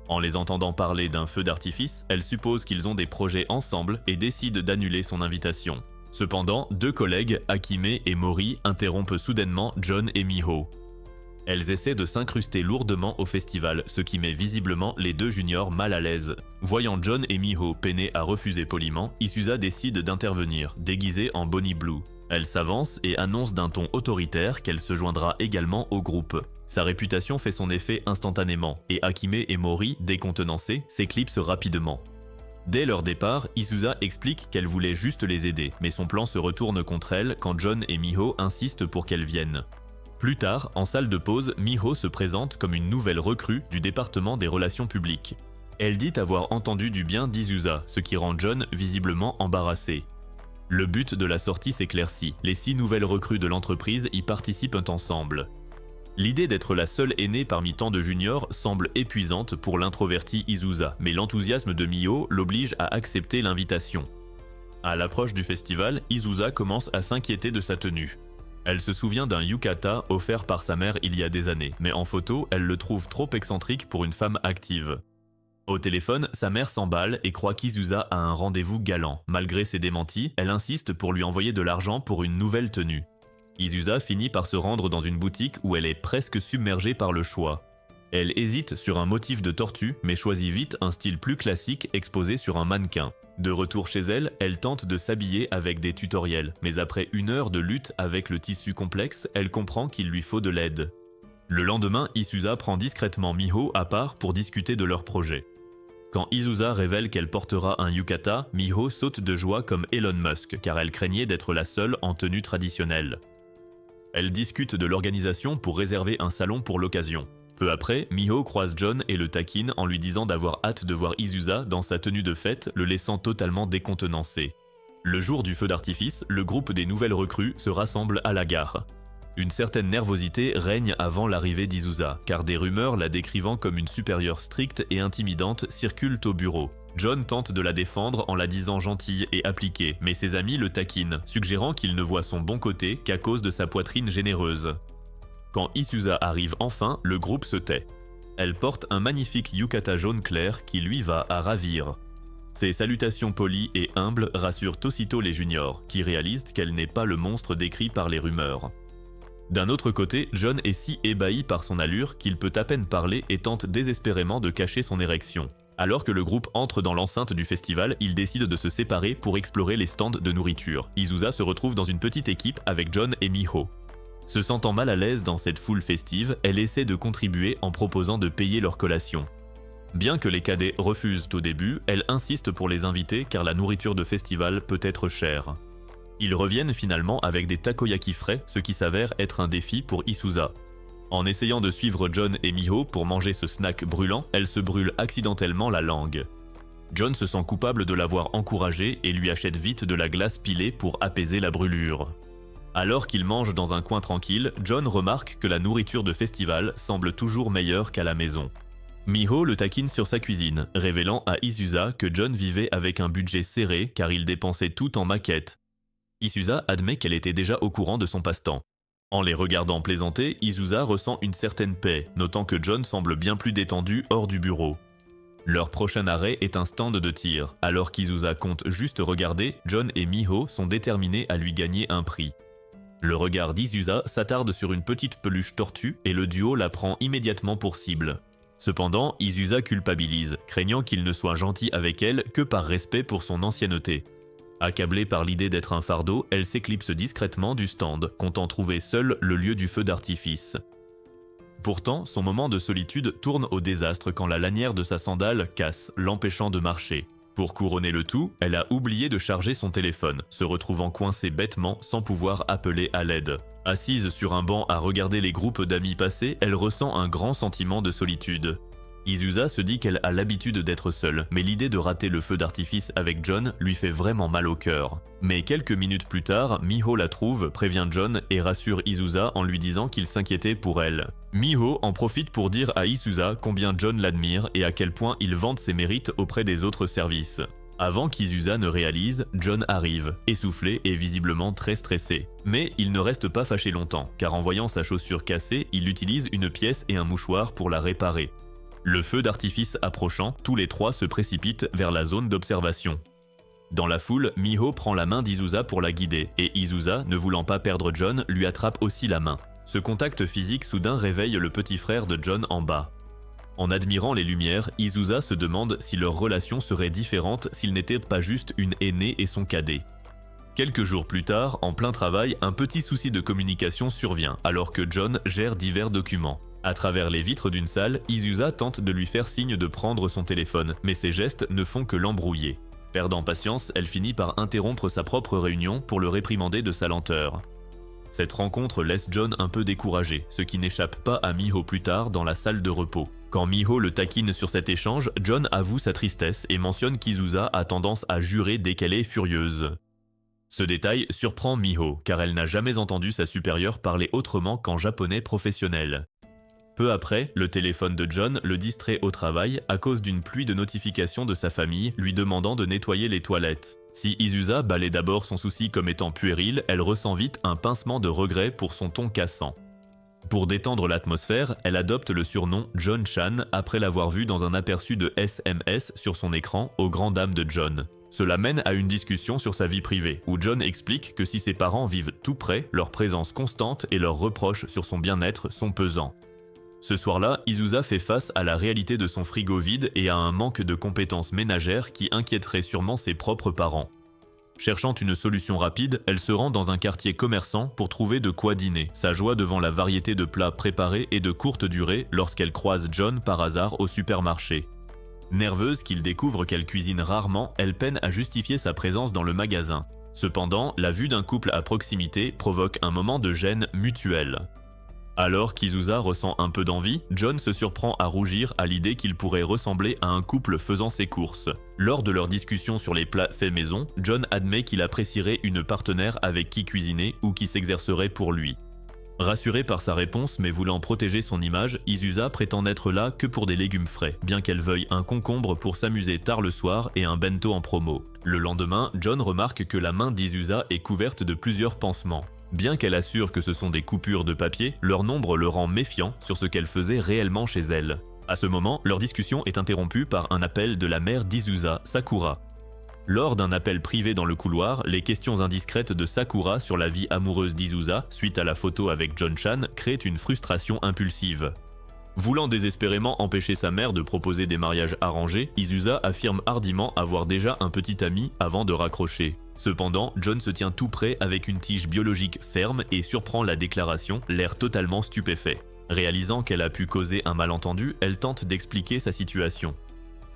En les entendant parler d'un feu d'artifice, elle suppose qu'ils ont des projets ensemble et décide d'annuler son invitation. Cependant, deux collègues, Akime et Mori, interrompent soudainement John et Miho. Elles essaient de s'incruster lourdement au festival, ce qui met visiblement les deux juniors mal à l'aise. Voyant John et Miho peiner à refuser poliment, Izusa décide d'intervenir, déguisée en Bonnie Blue. Elle s'avance et annonce d'un ton autoritaire qu'elle se joindra également au groupe. Sa réputation fait son effet instantanément, et Akime et Mori, décontenancés, s'éclipsent rapidement. Dès leur départ, Izusa explique qu'elle voulait juste les aider, mais son plan se retourne contre elle quand John et Miho insistent pour qu'elle vienne. Plus tard, en salle de pause, Miho se présente comme une nouvelle recrue du département des relations publiques. Elle dit avoir entendu du bien d'Izusa, ce qui rend John visiblement embarrassé. Le but de la sortie s'éclaircit, les 6 nouvelles recrues de l'entreprise y participent ensemble. L'idée d'être la seule aînée parmi tant de juniors semble épuisante pour l'introvertie Izusa, mais l'enthousiasme de Miho l'oblige à accepter l'invitation. À l'approche du festival, Izusa commence à s'inquiéter de sa tenue. Elle se souvient d'un yukata offert par sa mère il y a des années, mais en photo, elle le trouve trop excentrique pour une femme active. Au téléphone, sa mère s'emballe et croit qu'Izusa a un rendez-vous galant. Malgré ses démentis, elle insiste pour lui envoyer de l'argent pour une nouvelle tenue. Izusa finit par se rendre dans une boutique où elle est presque submergée par le choix. Elle hésite sur un motif de tortue, mais choisit vite un style plus classique exposé sur un mannequin. De retour chez elle, elle tente de s'habiller avec des tutoriels, mais après 1 heure de lutte avec le tissu complexe, elle comprend qu'il lui faut de l'aide. Le lendemain, Izusa prend discrètement Miho à part pour discuter de leur projet. Quand Izusa révèle qu'elle portera un yukata, Miho saute de joie comme Elon Musk, car elle craignait d'être la seule en tenue traditionnelle. Elle discute de l'organisation pour réserver un salon pour l'occasion. Peu après, Miho croise John et le taquine en lui disant d'avoir hâte de voir Izusa dans sa tenue de fête, le laissant totalement décontenancé. Le jour du feu d'artifice, le groupe des nouvelles recrues se rassemble à la gare. Une certaine nervosité règne avant l'arrivée d'Izusa, car des rumeurs la décrivant comme une supérieure stricte et intimidante circulent au bureau. John tente de la défendre en la disant gentille et appliquée, mais ses amis le taquinent, suggérant qu'il ne voit son bon côté qu'à cause de sa poitrine généreuse. Quand Izusa arrive enfin, le groupe se tait. Elle porte un magnifique yukata jaune clair qui lui va à ravir. Ses salutations polies et humbles rassurent aussitôt les juniors, qui réalisent qu'elle n'est pas le monstre décrit par les rumeurs. D'un autre côté, John est si ébahi par son allure qu'il peut à peine parler et tente désespérément de cacher son érection. Alors que le groupe entre dans l'enceinte du festival, ils décident de se séparer pour explorer les stands de nourriture. Izusa se retrouve dans une petite équipe avec John et Miho. Se sentant mal à l'aise dans cette foule festive, elle essaie de contribuer en proposant de payer leur collation. Bien que les cadets refusent au début, elle insiste pour les inviter car la nourriture de festival peut être chère. Ils reviennent finalement avec des takoyaki frais, ce qui s'avère être un défi pour Izusa. En essayant de suivre John et Miho pour manger ce snack brûlant, elle se brûle accidentellement la langue. John se sent coupable de l'avoir encouragée et lui achète vite de la glace pilée pour apaiser la brûlure. Alors qu'il mange dans un coin tranquille, John remarque que la nourriture de festival semble toujours meilleure qu'à la maison. Miho le taquine sur sa cuisine, révélant à Izusa que John vivait avec un budget serré car il dépensait tout en maquettes. Izusa admet qu'elle était déjà au courant de son passe-temps. En les regardant plaisanter, Izusa ressent une certaine paix, notant que John semble bien plus détendu hors du bureau. Leur prochain arrêt est un stand de tir. Alors qu'Izusa compte juste regarder, John et Miho sont déterminés à lui gagner un prix. Le regard d'Izusa s'attarde sur une petite peluche tortue et le duo la prend immédiatement pour cible. Cependant, Izusa culpabilise, craignant qu'il ne soit gentil avec elle que par respect pour son ancienneté. Accablée par l'idée d'être un fardeau, elle s'éclipse discrètement du stand, comptant trouver seule le lieu du feu d'artifice. Pourtant, son moment de solitude tourne au désastre quand la lanière de sa sandale casse, l'empêchant de marcher. Pour couronner le tout, elle a oublié de charger son téléphone, se retrouvant coincée bêtement sans pouvoir appeler à l'aide. Assise sur un banc à regarder les groupes d'amis passer, elle ressent un grand sentiment de solitude. Izusa se dit qu'elle a l'habitude d'être seule, mais l'idée de rater le feu d'artifice avec John lui fait vraiment mal au cœur. Mais quelques minutes plus tard, Miho la trouve, prévient John et rassure Izusa en lui disant qu'il s'inquiétait pour elle. Miho en profite pour dire à Izusa combien John l'admire et à quel point il vante ses mérites auprès des autres services. Avant qu'Izusa ne réalise, John arrive, essoufflé et visiblement très stressé. Mais il ne reste pas fâché longtemps, car en voyant sa chaussure cassée, il utilise une pièce et un mouchoir pour la réparer. Le feu d'artifice approchant, tous les trois se précipitent vers la zone d'observation. Dans la foule, Miho prend la main d'Izusa pour la guider, et Izusa, ne voulant pas perdre John, lui attrape aussi la main. Ce contact physique soudain réveille le petit frère de John en bas. En admirant les lumières, Izusa se demande si leur relation serait différente s'il n'était pas juste une aînée et son cadet. Quelques jours plus tard, en plein travail, un petit souci de communication survient, alors que John gère divers documents. À travers les vitres d'une salle, Izusa tente de lui faire signe de prendre son téléphone, mais ses gestes ne font que l'embrouiller. Perdant patience, elle finit par interrompre sa propre réunion pour le réprimander de sa lenteur. Cette rencontre laisse John un peu découragé, ce qui n'échappe pas à Miho plus tard dans la salle de repos. Quand Miho le taquine sur cet échange, John avoue sa tristesse et mentionne qu'Izusa a tendance à jurer dès qu'elle est furieuse. Ce détail surprend Miho, car elle n'a jamais entendu sa supérieure parler autrement qu'en japonais professionnel. Peu après, le téléphone de John le distrait au travail à cause d'une pluie de notifications de sa famille lui demandant de nettoyer les toilettes. Si Izusa balaie d'abord son souci comme étant puéril, elle ressent vite un pincement de regret pour son ton cassant. Pour détendre l'atmosphère, elle adopte le surnom John Chan après l'avoir vu dans un aperçu de SMS sur son écran aux grandes dames de John. Cela mène à une discussion sur sa vie privée, où John explique que si ses parents vivent tout près, leur présence constante et leurs reproches sur son bien-être sont pesants. Ce soir-là, Izusa fait face à la réalité de son frigo vide et à un manque de compétences ménagères qui inquiéterait sûrement ses propres parents. Cherchant une solution rapide, elle se rend dans un quartier commerçant pour trouver de quoi dîner, sa joie devant la variété de plats préparés et de courte durée lorsqu'elle croise John par hasard au supermarché. Nerveuse qu'il découvre qu'elle cuisine rarement, elle peine à justifier sa présence dans le magasin. Cependant, la vue d'un couple à proximité provoque un moment de gêne mutuelle. Alors qu'Izusa ressent un peu d'envie, John se surprend à rougir à l'idée qu'il pourrait ressembler à un couple faisant ses courses. Lors de leur discussion sur les plats faits maison, John admet qu'il apprécierait une partenaire avec qui cuisiner ou qui s'exercerait pour lui. Rassurée par sa réponse mais voulant protéger son image, Izusa prétend n'être là que pour des légumes frais, bien qu'elle veuille un concombre pour s'amuser tard le soir et un bento en promo. Le lendemain, John remarque que la main d'Izusa est couverte de plusieurs pansements. Bien qu'elle assure que ce sont des coupures de papier, leur nombre le rend méfiant sur ce qu'elle faisait réellement chez elle. À ce moment, leur discussion est interrompue par un appel de la mère d'Izusa, Sakura. Lors d'un appel privé dans le couloir, les questions indiscrètes de Sakura sur la vie amoureuse d'Izusa, suite à la photo avec John Chan, créent une frustration impulsive. Voulant désespérément empêcher sa mère de proposer des mariages arrangés, Izusa affirme hardiment avoir déjà un petit ami avant de raccrocher. Cependant, John se tient tout près avec une tige biologique ferme et surprend la déclaration, l'air totalement stupéfait. Réalisant qu'elle a pu causer un malentendu, elle tente d'expliquer sa situation.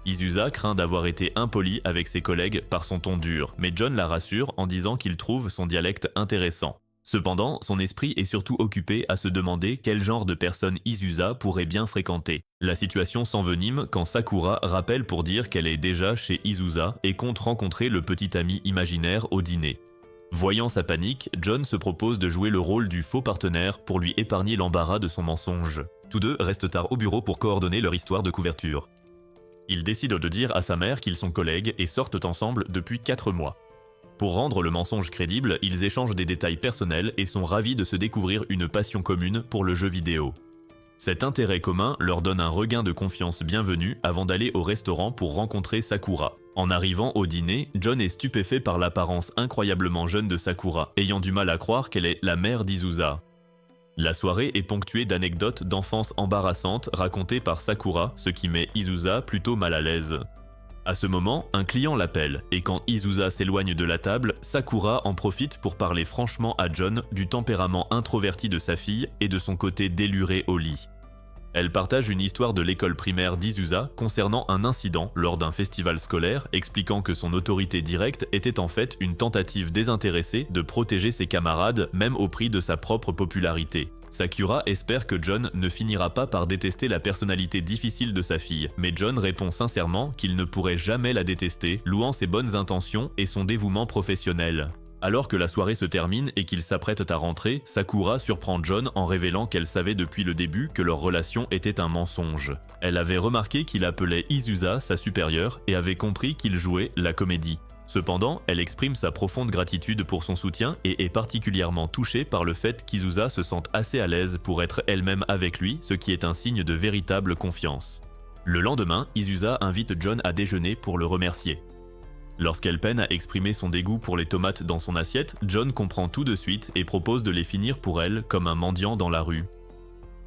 Izusa craint d'avoir été impolie avec ses collègues par son ton dur, mais John la rassure en disant qu'il trouve son dialecte intéressant. Cependant, son esprit est surtout occupé à se demander quel genre de personne Izusa pourrait bien fréquenter. La situation s'envenime quand Sakura rappelle pour dire qu'elle est déjà chez Izusa et compte rencontrer le petit ami imaginaire au dîner. Voyant sa panique, John se propose de jouer le rôle du faux partenaire pour lui épargner l'embarras de son mensonge. Tous deux restent tard au bureau pour coordonner leur histoire de couverture. Ils décident de dire à sa mère qu'ils sont collègues et sortent ensemble depuis 4 mois. Pour rendre le mensonge crédible, ils échangent des détails personnels et sont ravis de se découvrir une passion commune pour le jeu vidéo. Cet intérêt commun leur donne un regain de confiance bienvenu avant d'aller au restaurant pour rencontrer Sakura. En arrivant au dîner, John est stupéfait par l'apparence incroyablement jeune de Sakura, ayant du mal à croire qu'elle est la mère d'Izusa. La soirée est ponctuée d'anecdotes d'enfance embarrassantes racontées par Sakura, ce qui met Izusa plutôt mal à l'aise. À ce moment, un client l'appelle, et quand Izusa s'éloigne de la table, Sakura en profite pour parler franchement à John du tempérament introverti de sa fille et de son côté déluré au lit. Elle partage une histoire de l'école primaire d'Izusa concernant un incident lors d'un festival scolaire, expliquant que son autorité directe était en fait une tentative désintéressée de protéger ses camarades, même au prix de sa propre popularité. Sakura espère que John ne finira pas par détester la personnalité difficile de sa fille, mais John répond sincèrement qu'il ne pourrait jamais la détester, louant ses bonnes intentions et son dévouement professionnel. Alors que la soirée se termine et qu'ils s'apprêtent à rentrer, Sakura surprend John en révélant qu'elle savait depuis le début que leur relation était un mensonge. Elle avait remarqué qu'il appelait Izusa sa supérieure et avait compris qu'il jouait la comédie. Cependant, elle exprime sa profonde gratitude pour son soutien et est particulièrement touchée par le fait qu'Izusa se sente assez à l'aise pour être elle-même avec lui, ce qui est un signe de véritable confiance. Le lendemain, Izusa invite John à déjeuner pour le remercier. Lorsqu'elle peine à exprimer son dégoût pour les tomates dans son assiette, John comprend tout de suite et propose de les finir pour elle comme un mendiant dans la rue.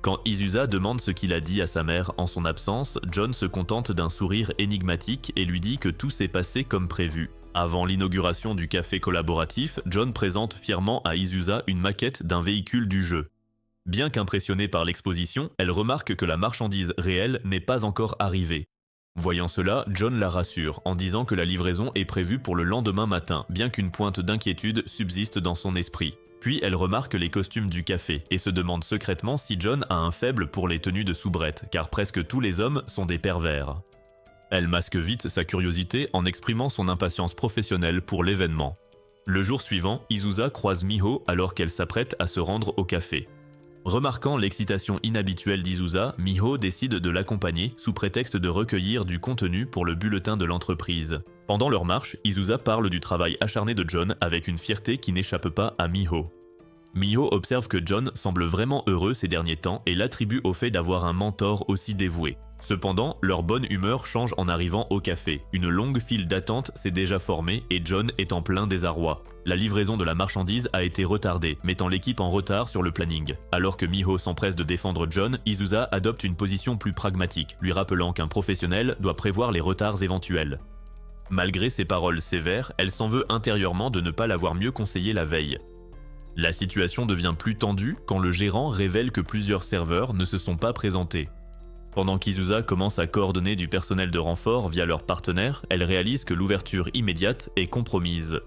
Quand Izusa demande ce qu'il a dit à sa mère en son absence, John se contente d'un sourire énigmatique et lui dit que tout s'est passé comme prévu. Avant l'inauguration du café collaboratif, John présente fièrement à Izusa une maquette d'un véhicule du jeu. Bien qu'impressionnée par l'exposition, elle remarque que la marchandise réelle n'est pas encore arrivée. Voyant cela, John la rassure en disant que la livraison est prévue pour le lendemain matin, bien qu'une pointe d'inquiétude subsiste dans son esprit. Puis elle remarque les costumes du café et se demande secrètement si John a un faible pour les tenues de soubrette, car presque tous les hommes sont des pervers. Elle masque vite sa curiosité en exprimant son impatience professionnelle pour l'événement. Le jour suivant, Izusa croise Miho alors qu'elle s'apprête à se rendre au café. Remarquant l'excitation inhabituelle d'Izusa, Miho décide de l'accompagner sous prétexte de recueillir du contenu pour le bulletin de l'entreprise. Pendant leur marche, Izusa parle du travail acharné de John avec une fierté qui n'échappe pas à Miho. Miho observe que John semble vraiment heureux ces derniers temps et l'attribue au fait d'avoir un mentor aussi dévoué. Cependant, leur bonne humeur change en arrivant au café. Une longue file d'attente s'est déjà formée et John est en plein désarroi. La livraison de la marchandise a été retardée, mettant l'équipe en retard sur le planning. Alors que Miho s'empresse de défendre John, Izusa adopte une position plus pragmatique, lui rappelant qu'un professionnel doit prévoir les retards éventuels. Malgré ses paroles sévères, elle s'en veut intérieurement de ne pas l'avoir mieux conseillé la veille. La situation devient plus tendue quand le gérant révèle que plusieurs serveurs ne se sont pas présentés. Pendant qu'Izusa commence à coordonner du personnel de renfort via leurs partenaires, elle réalise que l'ouverture immédiate est compromise.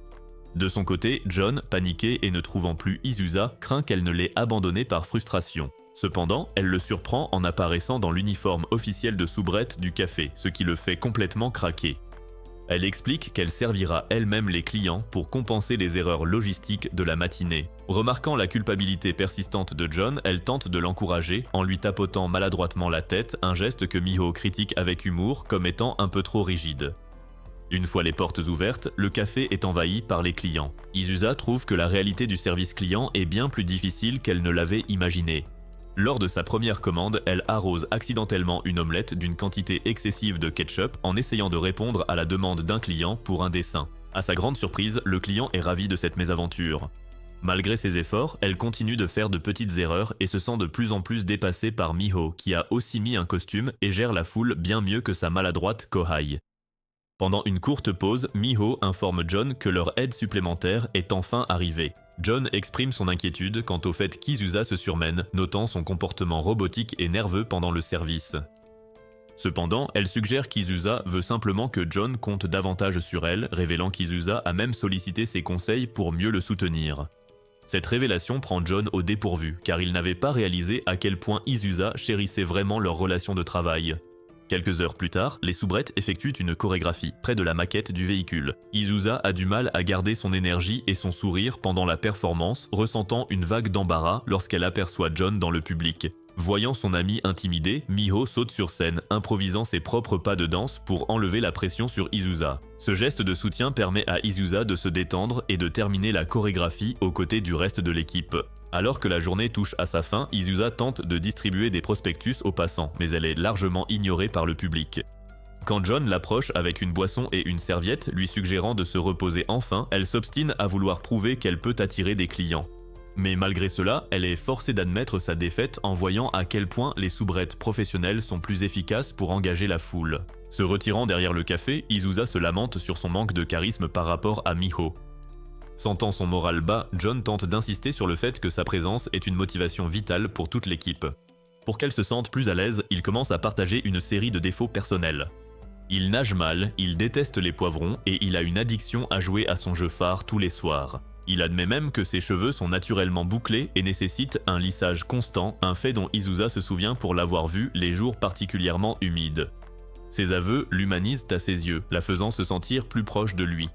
De son côté, John, paniqué et ne trouvant plus Izusa, craint qu'elle ne l'ait abandonné par frustration. Cependant, elle le surprend en apparaissant dans l'uniforme officiel de soubrette du café, ce qui le fait complètement craquer. Elle explique qu'elle servira elle-même les clients pour compenser les erreurs logistiques de la matinée. Remarquant la culpabilité persistante de John, elle tente de l'encourager en lui tapotant maladroitement la tête, un geste que Miho critique avec humour comme étant un peu trop rigide. Une fois les portes ouvertes, le café est envahi par les clients. Izusa trouve que la réalité du service client est bien plus difficile qu'elle ne l'avait imaginé. Lors de sa première commande, elle arrose accidentellement une omelette d'une quantité excessive de ketchup en essayant de répondre à la demande d'un client pour un dessin. À sa grande surprise, le client est ravi de cette mésaventure. Malgré ses efforts, elle continue de faire de petites erreurs et se sent de plus en plus dépassée par Miho, qui a aussi mis un costume et gère la foule bien mieux que sa maladroite Kohai. Pendant une courte pause, Miho informe John que leur aide supplémentaire est enfin arrivée. John exprime son inquiétude quant au fait qu'Izusa se surmène, notant son comportement robotique et nerveux pendant le service. Cependant, elle suggère qu'Izusa veut simplement que John compte davantage sur elle, révélant qu'Izusa a même sollicité ses conseils pour mieux le soutenir. Cette révélation prend John au dépourvu, car il n'avait pas réalisé à quel point Izusa chérissait vraiment leur relation de travail. Quelques heures plus tard, les soubrettes effectuent une chorégraphie près de la maquette du véhicule. Izusa a du mal à garder son énergie et son sourire pendant la performance, ressentant une vague d'embarras lorsqu'elle aperçoit John dans le public. Voyant son ami intimidé, Miho saute sur scène, improvisant ses propres pas de danse pour enlever la pression sur Izusa. Ce geste de soutien permet à Izusa de se détendre et de terminer la chorégraphie aux côtés du reste de l'équipe. Alors que la journée touche à sa fin, Izusa tente de distribuer des prospectus aux passants, mais elle est largement ignorée par le public. Quand John l'approche avec une boisson et une serviette, lui suggérant de se reposer enfin, elle s'obstine à vouloir prouver qu'elle peut attirer des clients. Mais malgré cela, elle est forcée d'admettre sa défaite en voyant à quel point les soubrettes professionnelles sont plus efficaces pour engager la foule. Se retirant derrière le café, Izusa se lamente sur son manque de charisme par rapport à Miho. Sentant son moral bas, John tente d'insister sur le fait que sa présence est une motivation vitale pour toute l'équipe. Pour qu'elle se sente plus à l'aise, il commence à partager une série de défauts personnels. Il nage mal, il déteste les poivrons et il a une addiction à jouer à son jeu phare tous les soirs. Il admet même que ses cheveux sont naturellement bouclés et nécessitent un lissage constant, un fait dont Izusa se souvient pour l'avoir vu les jours particulièrement humides. Ses aveux l'humanisent à ses yeux, la faisant se sentir plus proche de lui.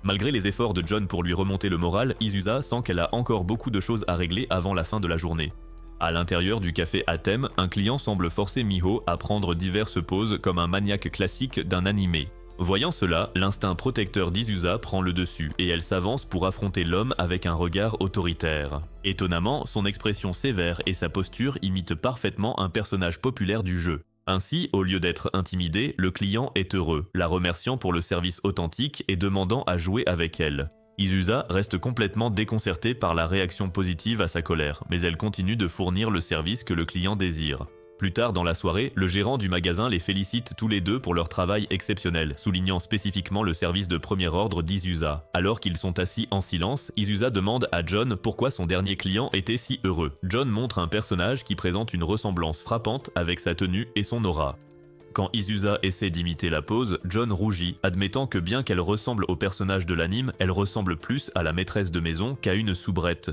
Malgré les efforts de John pour lui remonter le moral, Izusa sent qu'elle a encore beaucoup de choses à régler avant la fin de la journée. À l'intérieur du café à thème, un client semble forcer Miho à prendre diverses poses comme un maniaque classique d'un animé. Voyant cela, l'instinct protecteur d'Izusa prend le dessus et elle s'avance pour affronter l'homme avec un regard autoritaire. Étonnamment, son expression sévère et sa posture imitent parfaitement un personnage populaire du jeu. Ainsi, au lieu d'être intimidé, le client est heureux, la remerciant pour le service authentique et demandant à jouer avec elle. Izusa reste complètement déconcertée par la réaction positive à sa colère, mais elle continue de fournir le service que le client désire. Plus tard dans la soirée, le gérant du magasin les félicite tous les deux pour leur travail exceptionnel, soulignant spécifiquement le service de premier ordre d'Izusa. Alors qu'ils sont assis en silence, Izusa demande à John pourquoi son dernier client était si heureux. John montre un personnage qui présente une ressemblance frappante avec sa tenue et son aura. Quand Izusa essaie d'imiter la pose, John rougit, admettant que bien qu'elle ressemble au personnage de l'anime, elle ressemble plus à la maîtresse de maison qu'à une soubrette.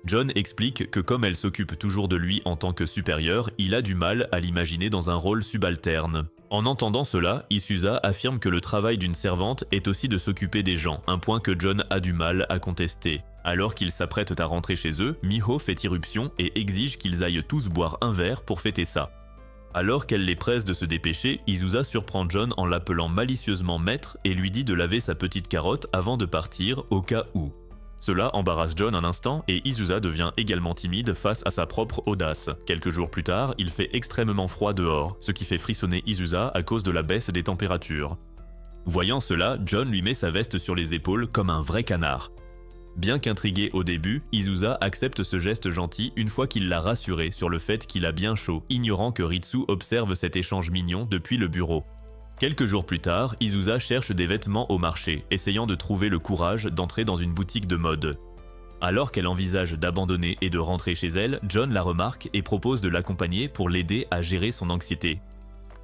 John explique que comme elle s'occupe toujours de lui en tant que supérieur, il a du mal à l'imaginer dans un rôle subalterne. En entendant cela, Izusa affirme que le travail d'une servante est aussi de s'occuper des gens, un point que John a du mal à contester. Alors qu'ils s'apprêtent à rentrer chez eux, Miho fait irruption et exige qu'ils aillent tous boire un verre pour fêter ça. Alors qu'elle les presse de se dépêcher, Izusa surprend John en l'appelant malicieusement maître et lui dit de laver sa petite carotte avant de partir au cas où. Cela embarrasse John un instant et Izusa devient également timide face à sa propre audace. Quelques jours plus tard, il fait extrêmement froid dehors, ce qui fait frissonner Izusa à cause de la baisse des températures. Voyant cela, John lui met sa veste sur les épaules comme un vrai canard. Bien qu'intrigué au début, Izusa accepte ce geste gentil une fois qu'il l'a rassuré sur le fait qu'il a bien chaud, ignorant que Ritsu observe cet échange mignon depuis le bureau. Quelques jours plus tard, Izusa cherche des vêtements au marché, essayant de trouver le courage d'entrer dans une boutique de mode. Alors qu'elle envisage d'abandonner et de rentrer chez elle, John la remarque et propose de l'accompagner pour l'aider à gérer son anxiété.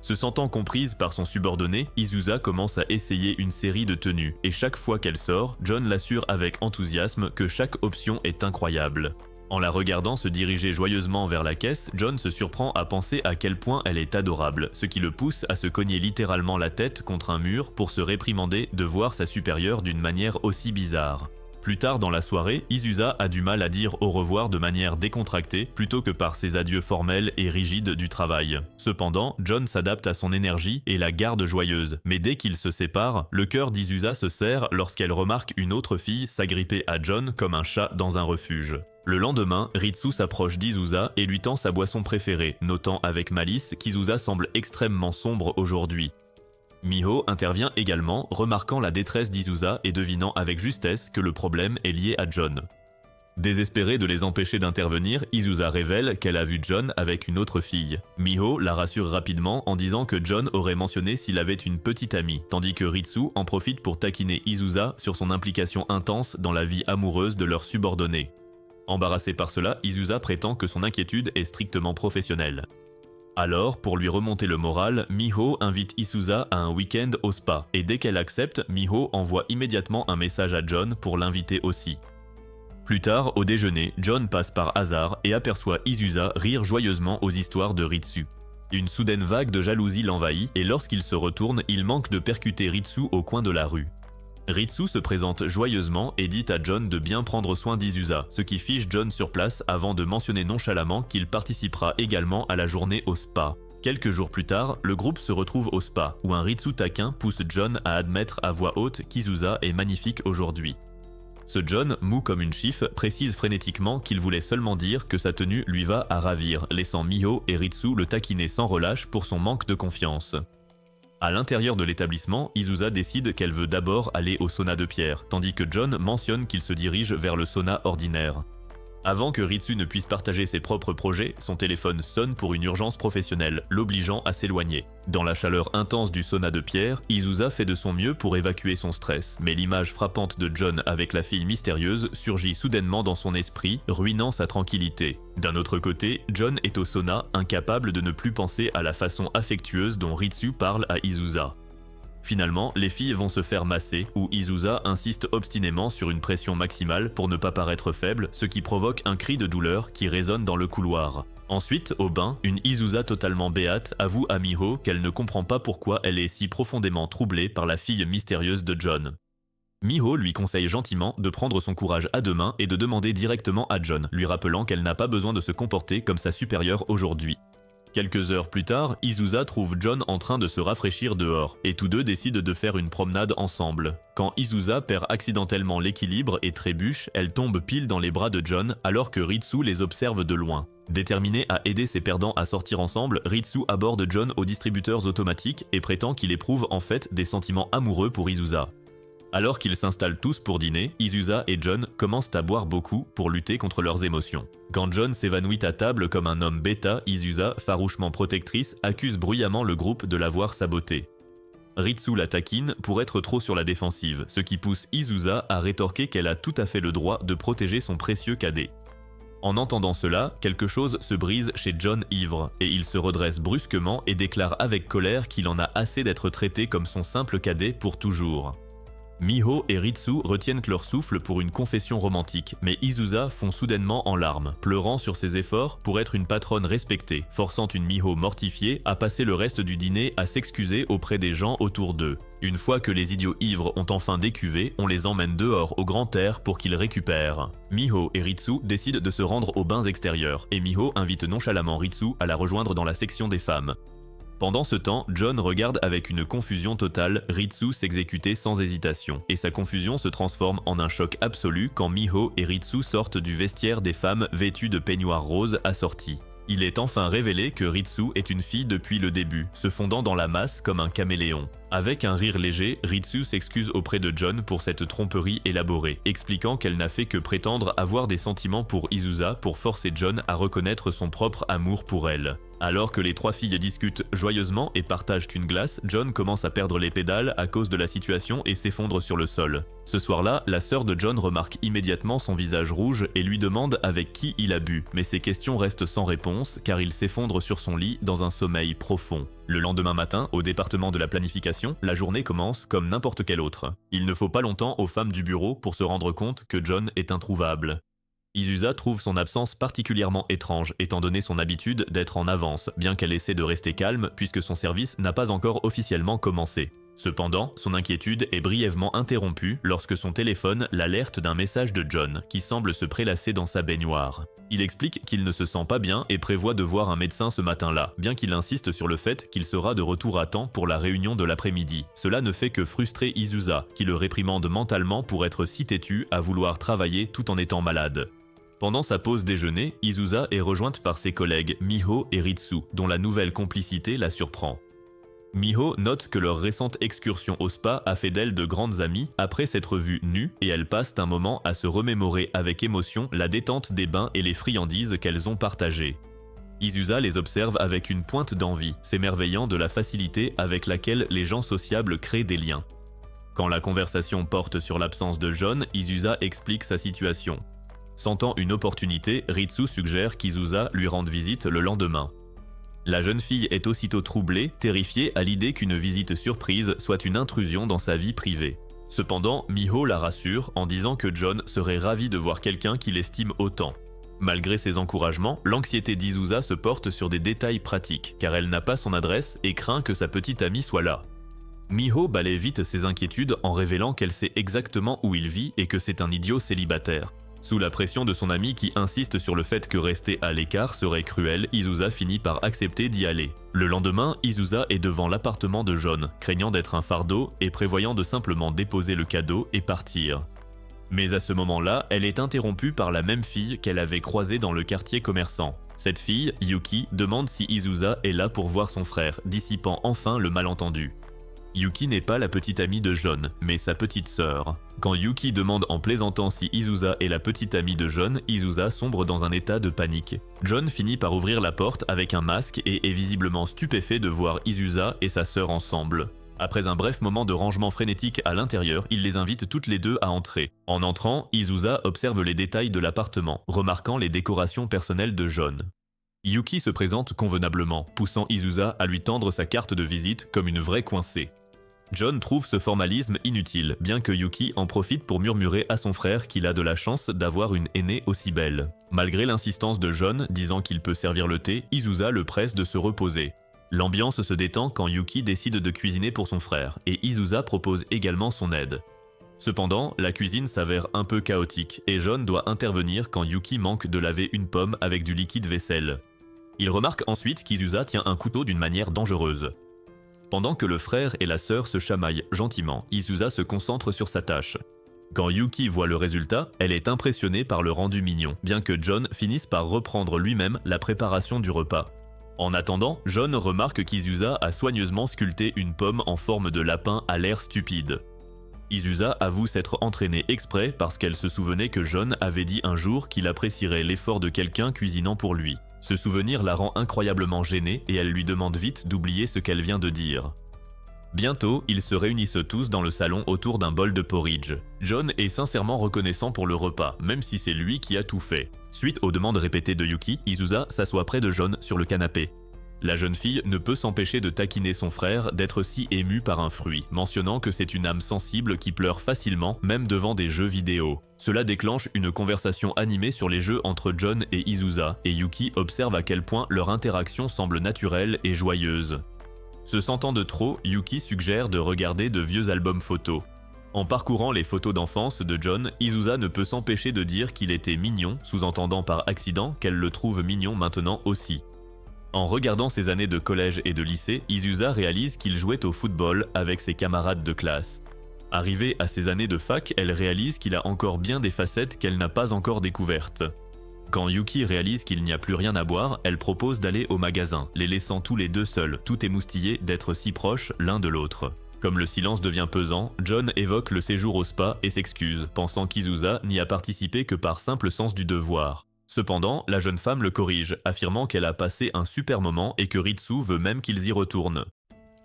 Se sentant comprise par son subordonné, Izusa commence à essayer une série de tenues, et chaque fois qu'elle sort, John l'assure avec enthousiasme que chaque option est incroyable. En la regardant se diriger joyeusement vers la caisse, John se surprend à penser à quel point elle est adorable, ce qui le pousse à se cogner littéralement la tête contre un mur pour se réprimander de voir sa supérieure d'une manière aussi bizarre. Plus tard dans la soirée, Izusa a du mal à dire au revoir de manière décontractée plutôt que par ses adieux formels et rigides du travail. Cependant, John s'adapte à son énergie et la garde joyeuse, mais dès qu'ils se séparent, le cœur d'Izusa se serre lorsqu'elle remarque une autre fille s'agripper à John comme un chat dans un refuge. Le lendemain, Ritsu s'approche d'Izusa et lui tend sa boisson préférée, notant avec malice qu'Izusa semble extrêmement sombre aujourd'hui. Miho intervient également, remarquant la détresse d'Izusa et devinant avec justesse que le problème est lié à John. Désespérée de les empêcher d'intervenir, Izusa révèle qu'elle a vu John avec une autre fille. Miho la rassure rapidement en disant que John aurait mentionné s'il avait une petite amie, tandis que Ritsu en profite pour taquiner Izusa sur son implication intense dans la vie amoureuse de leur subordonné. Embarrassée par cela, Izusa prétend que son inquiétude est strictement professionnelle. Alors, pour lui remonter le moral, Miho invite Izusa à un week-end au spa, et dès qu'elle accepte, Miho envoie immédiatement un message à John pour l'inviter aussi. Plus tard, au déjeuner, John passe par hasard et aperçoit Izusa rire joyeusement aux histoires de Ritsu. Une soudaine vague de jalousie l'envahit, et lorsqu'il se retourne, il manque de percuter Ritsu au coin de la rue. Ritsu se présente joyeusement et dit à John de bien prendre soin d'Izusa, ce qui fiche John sur place avant de mentionner nonchalamment qu'il participera également à la journée au spa. Quelques jours plus tard, le groupe se retrouve au spa, où un Ritsu taquin pousse John à admettre à voix haute qu'Izusa est magnifique aujourd'hui. Ce John, mou comme une chiffe, précise frénétiquement qu'il voulait seulement dire que sa tenue lui va à ravir, laissant Miho et Ritsu le taquiner sans relâche pour son manque de confiance. À l'intérieur de l'établissement, Izusa décide qu'elle veut d'abord aller au sauna de pierre, tandis que John mentionne qu'il se dirige vers le sauna ordinaire. Avant que Ritsu ne puisse partager ses propres projets, son téléphone sonne pour une urgence professionnelle, l'obligeant à s'éloigner. Dans la chaleur intense du sauna de pierre, Izusa fait de son mieux pour évacuer son stress, mais l'image frappante de John avec la fille mystérieuse surgit soudainement dans son esprit, ruinant sa tranquillité. D'un autre côté, John est au sauna, incapable de ne plus penser à la façon affectueuse dont Ritsu parle à Izusa. Finalement, les filles vont se faire masser, où Izusa insiste obstinément sur une pression maximale pour ne pas paraître faible, ce qui provoque un cri de douleur qui résonne dans le couloir. Ensuite, au bain, une Izusa totalement béate avoue à Miho qu'elle ne comprend pas pourquoi elle est si profondément troublée par la fille mystérieuse de John. Miho lui conseille gentiment de prendre son courage à deux mains et de demander directement à John, lui rappelant qu'elle n'a pas besoin de se comporter comme sa supérieure aujourd'hui. Quelques heures plus tard, Izusa trouve John en train de se rafraîchir dehors, et tous deux décident de faire une promenade ensemble. Quand Izusa perd accidentellement l'équilibre et trébuche, elle tombe pile dans les bras de John alors que Ritsu les observe de loin. Déterminé à aider ses perdants à sortir ensemble, Ritsu aborde John aux distributeurs automatiques et prétend qu'il éprouve en fait des sentiments amoureux pour Izusa. Alors qu'ils s'installent tous pour dîner, Izusa et John commencent à boire beaucoup pour lutter contre leurs émotions. Quand John s'évanouit à table comme un homme bêta, Izusa, farouchement protectrice, accuse bruyamment le groupe de l'avoir saboté. Ritsu la taquine pour être trop sur la défensive, ce qui pousse Izusa à rétorquer qu'elle a tout à fait le droit de protéger son précieux cadet. En entendant cela, quelque chose se brise chez John ivre, et il se redresse brusquement et déclare avec colère qu'il en a assez d'être traité comme son simple cadet pour toujours. Miho et Ritsu retiennent leur souffle pour une confession romantique, mais Izusa fond soudainement en larmes, pleurant sur ses efforts pour être une patronne respectée, forçant une Miho mortifiée à passer le reste du dîner à s'excuser auprès des gens autour d'eux. Une fois que les idiots ivres ont enfin décuvé, on les emmène dehors au grand air pour qu'ils récupèrent. Miho et Ritsu décident de se rendre aux bains extérieurs, et Miho invite nonchalamment Ritsu à la rejoindre dans la section des femmes. Pendant ce temps, John regarde avec une confusion totale Ritsu s'exécuter sans hésitation, et sa confusion se transforme en un choc absolu quand Miho et Ritsu sortent du vestiaire des femmes vêtues de peignoirs roses assortis. Il est enfin révélé que Ritsu est une fille depuis le début, se fondant dans la masse comme un caméléon. Avec un rire léger, Ritsu s'excuse auprès de John pour cette tromperie élaborée, expliquant qu'elle n'a fait que prétendre avoir des sentiments pour Izusa pour forcer John à reconnaître son propre amour pour elle. Alors que les trois filles discutent joyeusement et partagent une glace, John commence à perdre les pédales à cause de la situation et s'effondre sur le sol. Ce soir-là, la sœur de John remarque immédiatement son visage rouge et lui demande avec qui il a bu, mais ses questions restent sans réponse car il s'effondre sur son lit dans un sommeil profond. Le lendemain matin, au département de la planification, la journée commence comme n'importe quelle autre. Il ne faut pas longtemps aux femmes du bureau pour se rendre compte que John est introuvable. Izusa trouve son absence particulièrement étrange, étant donné son habitude d'être en avance, bien qu'elle essaie de rester calme puisque son service n'a pas encore officiellement commencé. Cependant, son inquiétude est brièvement interrompue lorsque son téléphone l'alerte d'un message de John, qui semble se prélasser dans sa baignoire. Il explique qu'il ne se sent pas bien et prévoit de voir un médecin ce matin-là, bien qu'il insiste sur le fait qu'il sera de retour à temps pour la réunion de l'après-midi. Cela ne fait que frustrer Izusa, qui le réprimande mentalement pour être si têtu à vouloir travailler tout en étant malade. Pendant sa pause déjeuner, Izusa est rejointe par ses collègues Miho et Ritsu, dont la nouvelle complicité la surprend. Miho note que leur récente excursion au spa a fait d'elles de grandes amies après s'être vues nues et elles passent un moment à se remémorer avec émotion la détente des bains et les friandises qu'elles ont partagées. Izusa les observe avec une pointe d'envie, s'émerveillant de la facilité avec laquelle les gens sociables créent des liens. Quand la conversation porte sur l'absence de John, Izusa explique sa situation. Sentant une opportunité, Ritsu suggère qu'Izusa lui rende visite le lendemain. La jeune fille est aussitôt troublée, terrifiée à l'idée qu'une visite surprise soit une intrusion dans sa vie privée. Cependant, Miho la rassure en disant que John serait ravi de voir quelqu'un qui l'estime autant. Malgré ses encouragements, l'anxiété d'Izusa se porte sur des détails pratiques, car elle n'a pas son adresse et craint que sa petite amie soit là. Miho balaie vite ses inquiétudes en révélant qu'elle sait exactement où il vit et que c'est un idiot célibataire. Sous la pression de son ami qui insiste sur le fait que rester à l'écart serait cruel, Izusa finit par accepter d'y aller. Le lendemain, Izusa est devant l'appartement de John, craignant d'être un fardeau et prévoyant de simplement déposer le cadeau et partir. Mais à ce moment-là, elle est interrompue par la même fille qu'elle avait croisée dans le quartier commerçant. Cette fille, Yuki, demande si Izusa est là pour voir son frère, dissipant enfin le malentendu. Yuki n'est pas la petite amie de John, mais sa petite sœur. Quand Yuki demande en plaisantant si Izusa est la petite amie de John, Izusa sombre dans un état de panique. John finit par ouvrir la porte avec un masque et est visiblement stupéfait de voir Izusa et sa sœur ensemble. Après un bref moment de rangement frénétique à l'intérieur, il les invite toutes les deux à entrer. En entrant, Izusa observe les détails de l'appartement, remarquant les décorations personnelles de John. Yuki se présente convenablement, poussant Izusa à lui tendre sa carte de visite comme une vraie coincée. John trouve ce formalisme inutile, bien que Yuki en profite pour murmurer à son frère qu'il a de la chance d'avoir une aînée aussi belle. Malgré l'insistance de John disant qu'il peut servir le thé, Izusa le presse de se reposer. L'ambiance se détend quand Yuki décide de cuisiner pour son frère, et Izusa propose également son aide. Cependant, la cuisine s'avère un peu chaotique, et John doit intervenir quand Yuki manque de laver une pomme avec du liquide vaisselle. Il remarque ensuite qu'Izusa tient un couteau d'une manière dangereuse. Pendant que le frère et la sœur se chamaillent gentiment, Izusa se concentre sur sa tâche. Quand Yuki voit le résultat, elle est impressionnée par le rendu mignon, bien que John finisse par reprendre lui-même la préparation du repas. En attendant, John remarque qu'Izusa a soigneusement sculpté une pomme en forme de lapin à l'air stupide. Izusa avoue s'être entraînée exprès parce qu'elle se souvenait que John avait dit un jour qu'il apprécierait l'effort de quelqu'un cuisinant pour lui. Ce souvenir la rend incroyablement gênée et elle lui demande vite d'oublier ce qu'elle vient de dire. Bientôt, ils se réunissent tous dans le salon autour d'un bol de porridge. John est sincèrement reconnaissant pour le repas, même si c'est lui qui a tout fait. Suite aux demandes répétées de Yuki, Izusa s'assoit près de John sur le canapé. La jeune fille ne peut s'empêcher de taquiner son frère d'être si ému par un fruit, mentionnant que c'est une âme sensible qui pleure facilement, même devant des jeux vidéo. Cela déclenche une conversation animée sur les jeux entre John et Izusa, et Yuki observe à quel point leur interaction semble naturelle et joyeuse. Se sentant de trop, Yuki suggère de regarder de vieux albums photos. En parcourant les photos d'enfance de John, Izusa ne peut s'empêcher de dire qu'il était mignon, sous-entendant par accident qu'elle le trouve mignon maintenant aussi. En regardant ses années de collège et de lycée, Izusa réalise qu'il jouait au football avec ses camarades de classe. Arrivée à ses années de fac, elle réalise qu'il a encore bien des facettes qu'elle n'a pas encore découvertes. Quand Yuki réalise qu'il n'y a plus rien à boire, elle propose d'aller au magasin, les laissant tous les deux seuls, tout émoustillés d'être si proches l'un de l'autre. Comme le silence devient pesant, John évoque le séjour au spa et s'excuse, pensant qu'Izusa n'y a participé que par simple sens du devoir. Cependant, la jeune femme le corrige, affirmant qu'elle a passé un super moment et que Ritsu veut même qu'ils y retournent.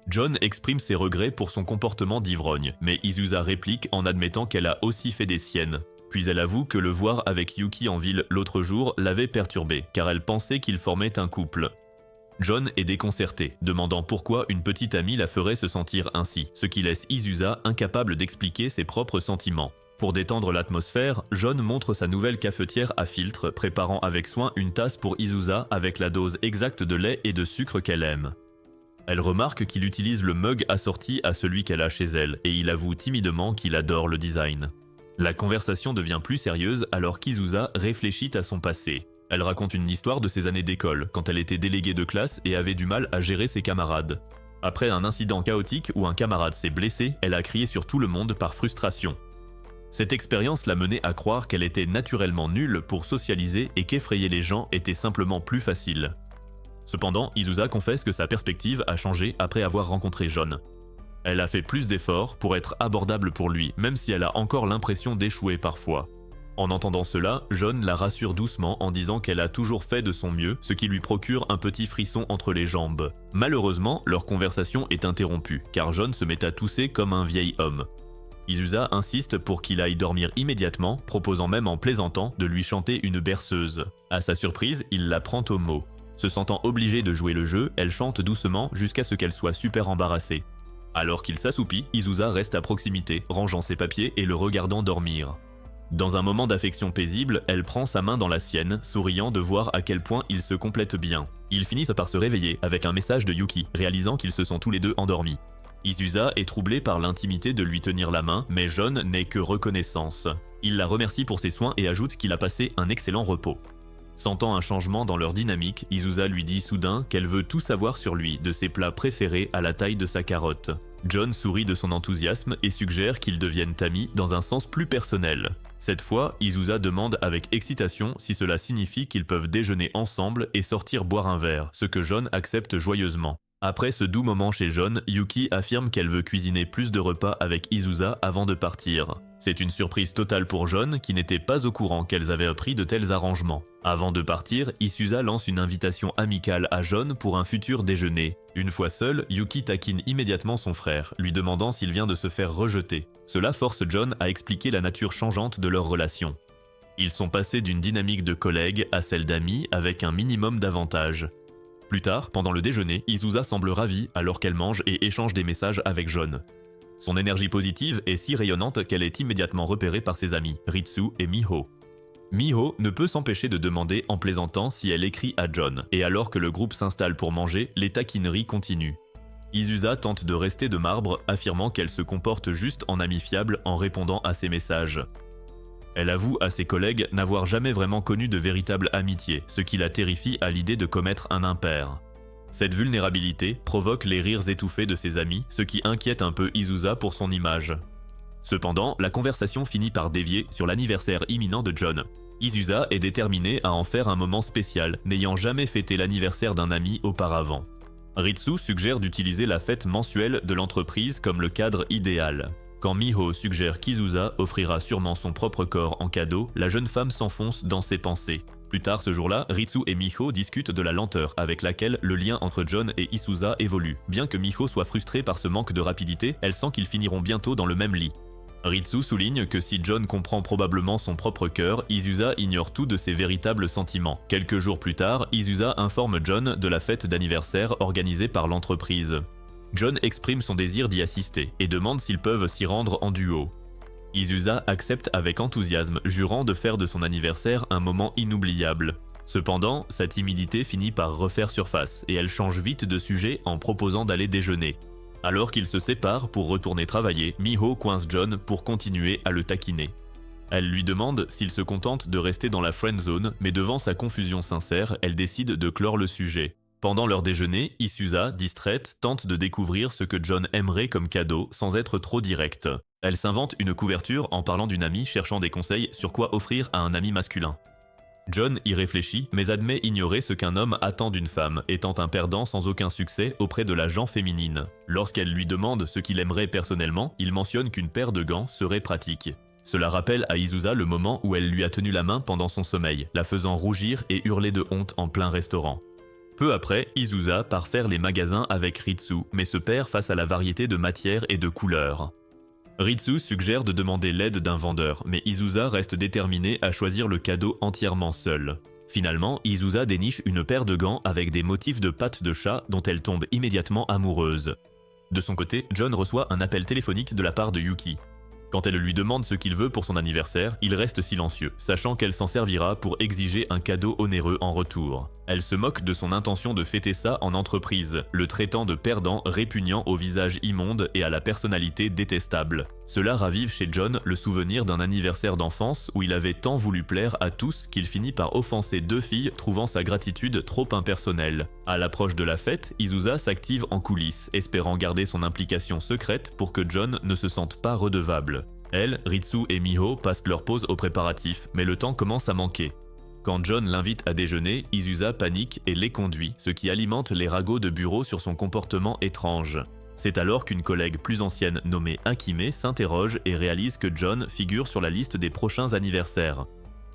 John exprime ses regrets pour son comportement d'ivrogne, mais Izusa réplique en admettant qu'elle a aussi fait des siennes. Puis elle avoue que le voir avec Yuki en ville l'autre jour l'avait perturbée, car elle pensait qu'ils formaient un couple. John est déconcerté, demandant pourquoi une petite amie la ferait se sentir ainsi, ce qui laisse Izusa incapable d'expliquer ses propres sentiments. Pour détendre l'atmosphère, John montre sa nouvelle cafetière à filtre, préparant avec soin une tasse pour Izusa avec la dose exacte de lait et de sucre qu'elle aime. Elle remarque qu'il utilise le mug assorti à celui qu'elle a chez elle, et il avoue timidement qu'il adore le design. La conversation devient plus sérieuse alors qu'Izusa réfléchit à son passé. Elle raconte une histoire de ses années d'école, quand elle était déléguée de classe et avait du mal à gérer ses camarades. Après un incident chaotique où un camarade s'est blessé, elle a crié sur tout le monde par frustration. Cette expérience l'a menée à croire qu'elle était naturellement nulle pour socialiser et qu'effrayer les gens était simplement plus facile. Cependant, Izusa confesse que sa perspective a changé après avoir rencontré John. Elle a fait plus d'efforts pour être abordable pour lui, même si elle a encore l'impression d'échouer parfois. En entendant cela, John la rassure doucement en disant qu'elle a toujours fait de son mieux, ce qui lui procure un petit frisson entre les jambes. Malheureusement, leur conversation est interrompue, car John se met à tousser comme un vieil homme. Izusa insiste pour qu'il aille dormir immédiatement, proposant même en plaisantant de lui chanter une berceuse. À sa surprise, il la prend au mot. Se sentant obligée de jouer le jeu, elle chante doucement jusqu'à ce qu'elle soit super embarrassée. Alors qu'il s'assoupit, Izusa reste à proximité, rangeant ses papiers et le regardant dormir. Dans un moment d'affection paisible, elle prend sa main dans la sienne, souriant de voir à quel point ils se complètent bien. Ils finissent par se réveiller avec un message de Yuki, réalisant qu'ils se sont tous les deux endormis. Izusa est troublée par l'intimité de lui tenir la main, mais John n'est que reconnaissance. Il la remercie pour ses soins et ajoute qu'il a passé un excellent repos. Sentant un changement dans leur dynamique, Izusa lui dit soudain qu'elle veut tout savoir sur lui, de ses plats préférés à la taille de sa carotte. John sourit de son enthousiasme et suggère qu'ils deviennent amis dans un sens plus personnel. Cette fois, Izusa demande avec excitation si cela signifie qu'ils peuvent déjeuner ensemble et sortir boire un verre, ce que John accepte joyeusement. Après ce doux moment chez John, Yuki affirme qu'elle veut cuisiner plus de repas avec Izusa avant de partir. C'est une surprise totale pour John qui n'était pas au courant qu'elles avaient pris de tels arrangements. Avant de partir, Izusa lance une invitation amicale à John pour un futur déjeuner. Une fois seul, Yuki taquine immédiatement son frère, lui demandant s'il vient de se faire rejeter. Cela force John à expliquer la nature changeante de leur relation. Ils sont passés d'une dynamique de collègues à celle d'amis avec un minimum d'avantages. Plus tard, pendant le déjeuner, Izusa semble ravie alors qu'elle mange et échange des messages avec John. Son énergie positive est si rayonnante qu'elle est immédiatement repérée par ses amis, Ritsu et Miho. Miho ne peut s'empêcher de demander en plaisantant si elle écrit à John, et alors que le groupe s'installe pour manger, les taquineries continuent. Izusa tente de rester de marbre, affirmant qu'elle se comporte juste en amie fiable en répondant à ses messages. Elle avoue à ses collègues n'avoir jamais vraiment connu de véritable amitié, ce qui la terrifie à l'idée de commettre un impair. Cette vulnérabilité provoque les rires étouffés de ses amis, ce qui inquiète un peu Izusa pour son image. Cependant, la conversation finit par dévier sur l'anniversaire imminent de John. Izusa est déterminée à en faire un moment spécial, n'ayant jamais fêté l'anniversaire d'un ami auparavant. Ritsu suggère d'utiliser la fête mensuelle de l'entreprise comme le cadre idéal. Quand Miho suggère qu'Izusa offrira sûrement son propre corps en cadeau, la jeune femme s'enfonce dans ses pensées. Plus tard ce jour-là, Ritsu et Miho discutent de la lenteur avec laquelle le lien entre John et Izusa évolue. Bien que Miho soit frustrée par ce manque de rapidité, elle sent qu'ils finiront bientôt dans le même lit. Ritsu souligne que si John comprend probablement son propre cœur, Isusa ignore tout de ses véritables sentiments. Quelques jours plus tard, Isusa informe John de la fête d'anniversaire organisée par l'entreprise. John exprime son désir d'y assister et demande s'ils peuvent s'y rendre en duo. Isusa accepte avec enthousiasme, jurant de faire de son anniversaire un moment inoubliable. Cependant, sa timidité finit par refaire surface et elle change vite de sujet en proposant d'aller déjeuner. Alors qu'ils se séparent pour retourner travailler, Miho coince John pour continuer à le taquiner. Elle lui demande s'il se contente de rester dans la friend zone, mais devant sa confusion sincère, elle décide de clore le sujet. Pendant leur déjeuner, Isusa, distraite, tente de découvrir ce que John aimerait comme cadeau sans être trop directe. Elle s'invente une couverture en parlant d'une amie cherchant des conseils sur quoi offrir à un ami masculin. John y réfléchit, mais admet ignorer ce qu'un homme attend d'une femme, étant un perdant sans aucun succès auprès de la gent féminine. Lorsqu'elle lui demande ce qu'il aimerait personnellement, il mentionne qu'une paire de gants serait pratique. Cela rappelle à Isusa le moment où elle lui a tenu la main pendant son sommeil, la faisant rougir et hurler de honte en plein restaurant. Peu après, Isusa part faire les magasins avec Ritsu, mais se perd face à la variété de matières et de couleurs. Ritsu suggère de demander l'aide d'un vendeur, mais Isusa reste déterminée à choisir le cadeau entièrement seule. Finalement, Isusa déniche une paire de gants avec des motifs de pattes de chat dont elle tombe immédiatement amoureuse. De son côté, John reçoit un appel téléphonique de la part de Yuki. Quand elle lui demande ce qu'il veut pour son anniversaire, il reste silencieux, sachant qu'elle s'en servira pour exiger un cadeau onéreux en retour. Elle se moque de son intention de fêter ça en entreprise, le traitant de perdant répugnant au visage immonde et à la personnalité détestable. Cela ravive chez John le souvenir d'un anniversaire d'enfance où il avait tant voulu plaire à tous qu'il finit par offenser deux filles trouvant sa gratitude trop impersonnelle. À l'approche de la fête, Isusa s'active en coulisses, espérant garder son implication secrète pour que John ne se sente pas redevable. Elle, Ritsu et Miho passent leur pause aux préparatifs, mais le temps commence à manquer. Quand John l'invite à déjeuner, Isusa panique et les conduit, ce qui alimente les ragots de bureau sur son comportement étrange. C'est alors qu'une collègue plus ancienne nommée Akime s'interroge et réalise que John figure sur la liste des prochains anniversaires.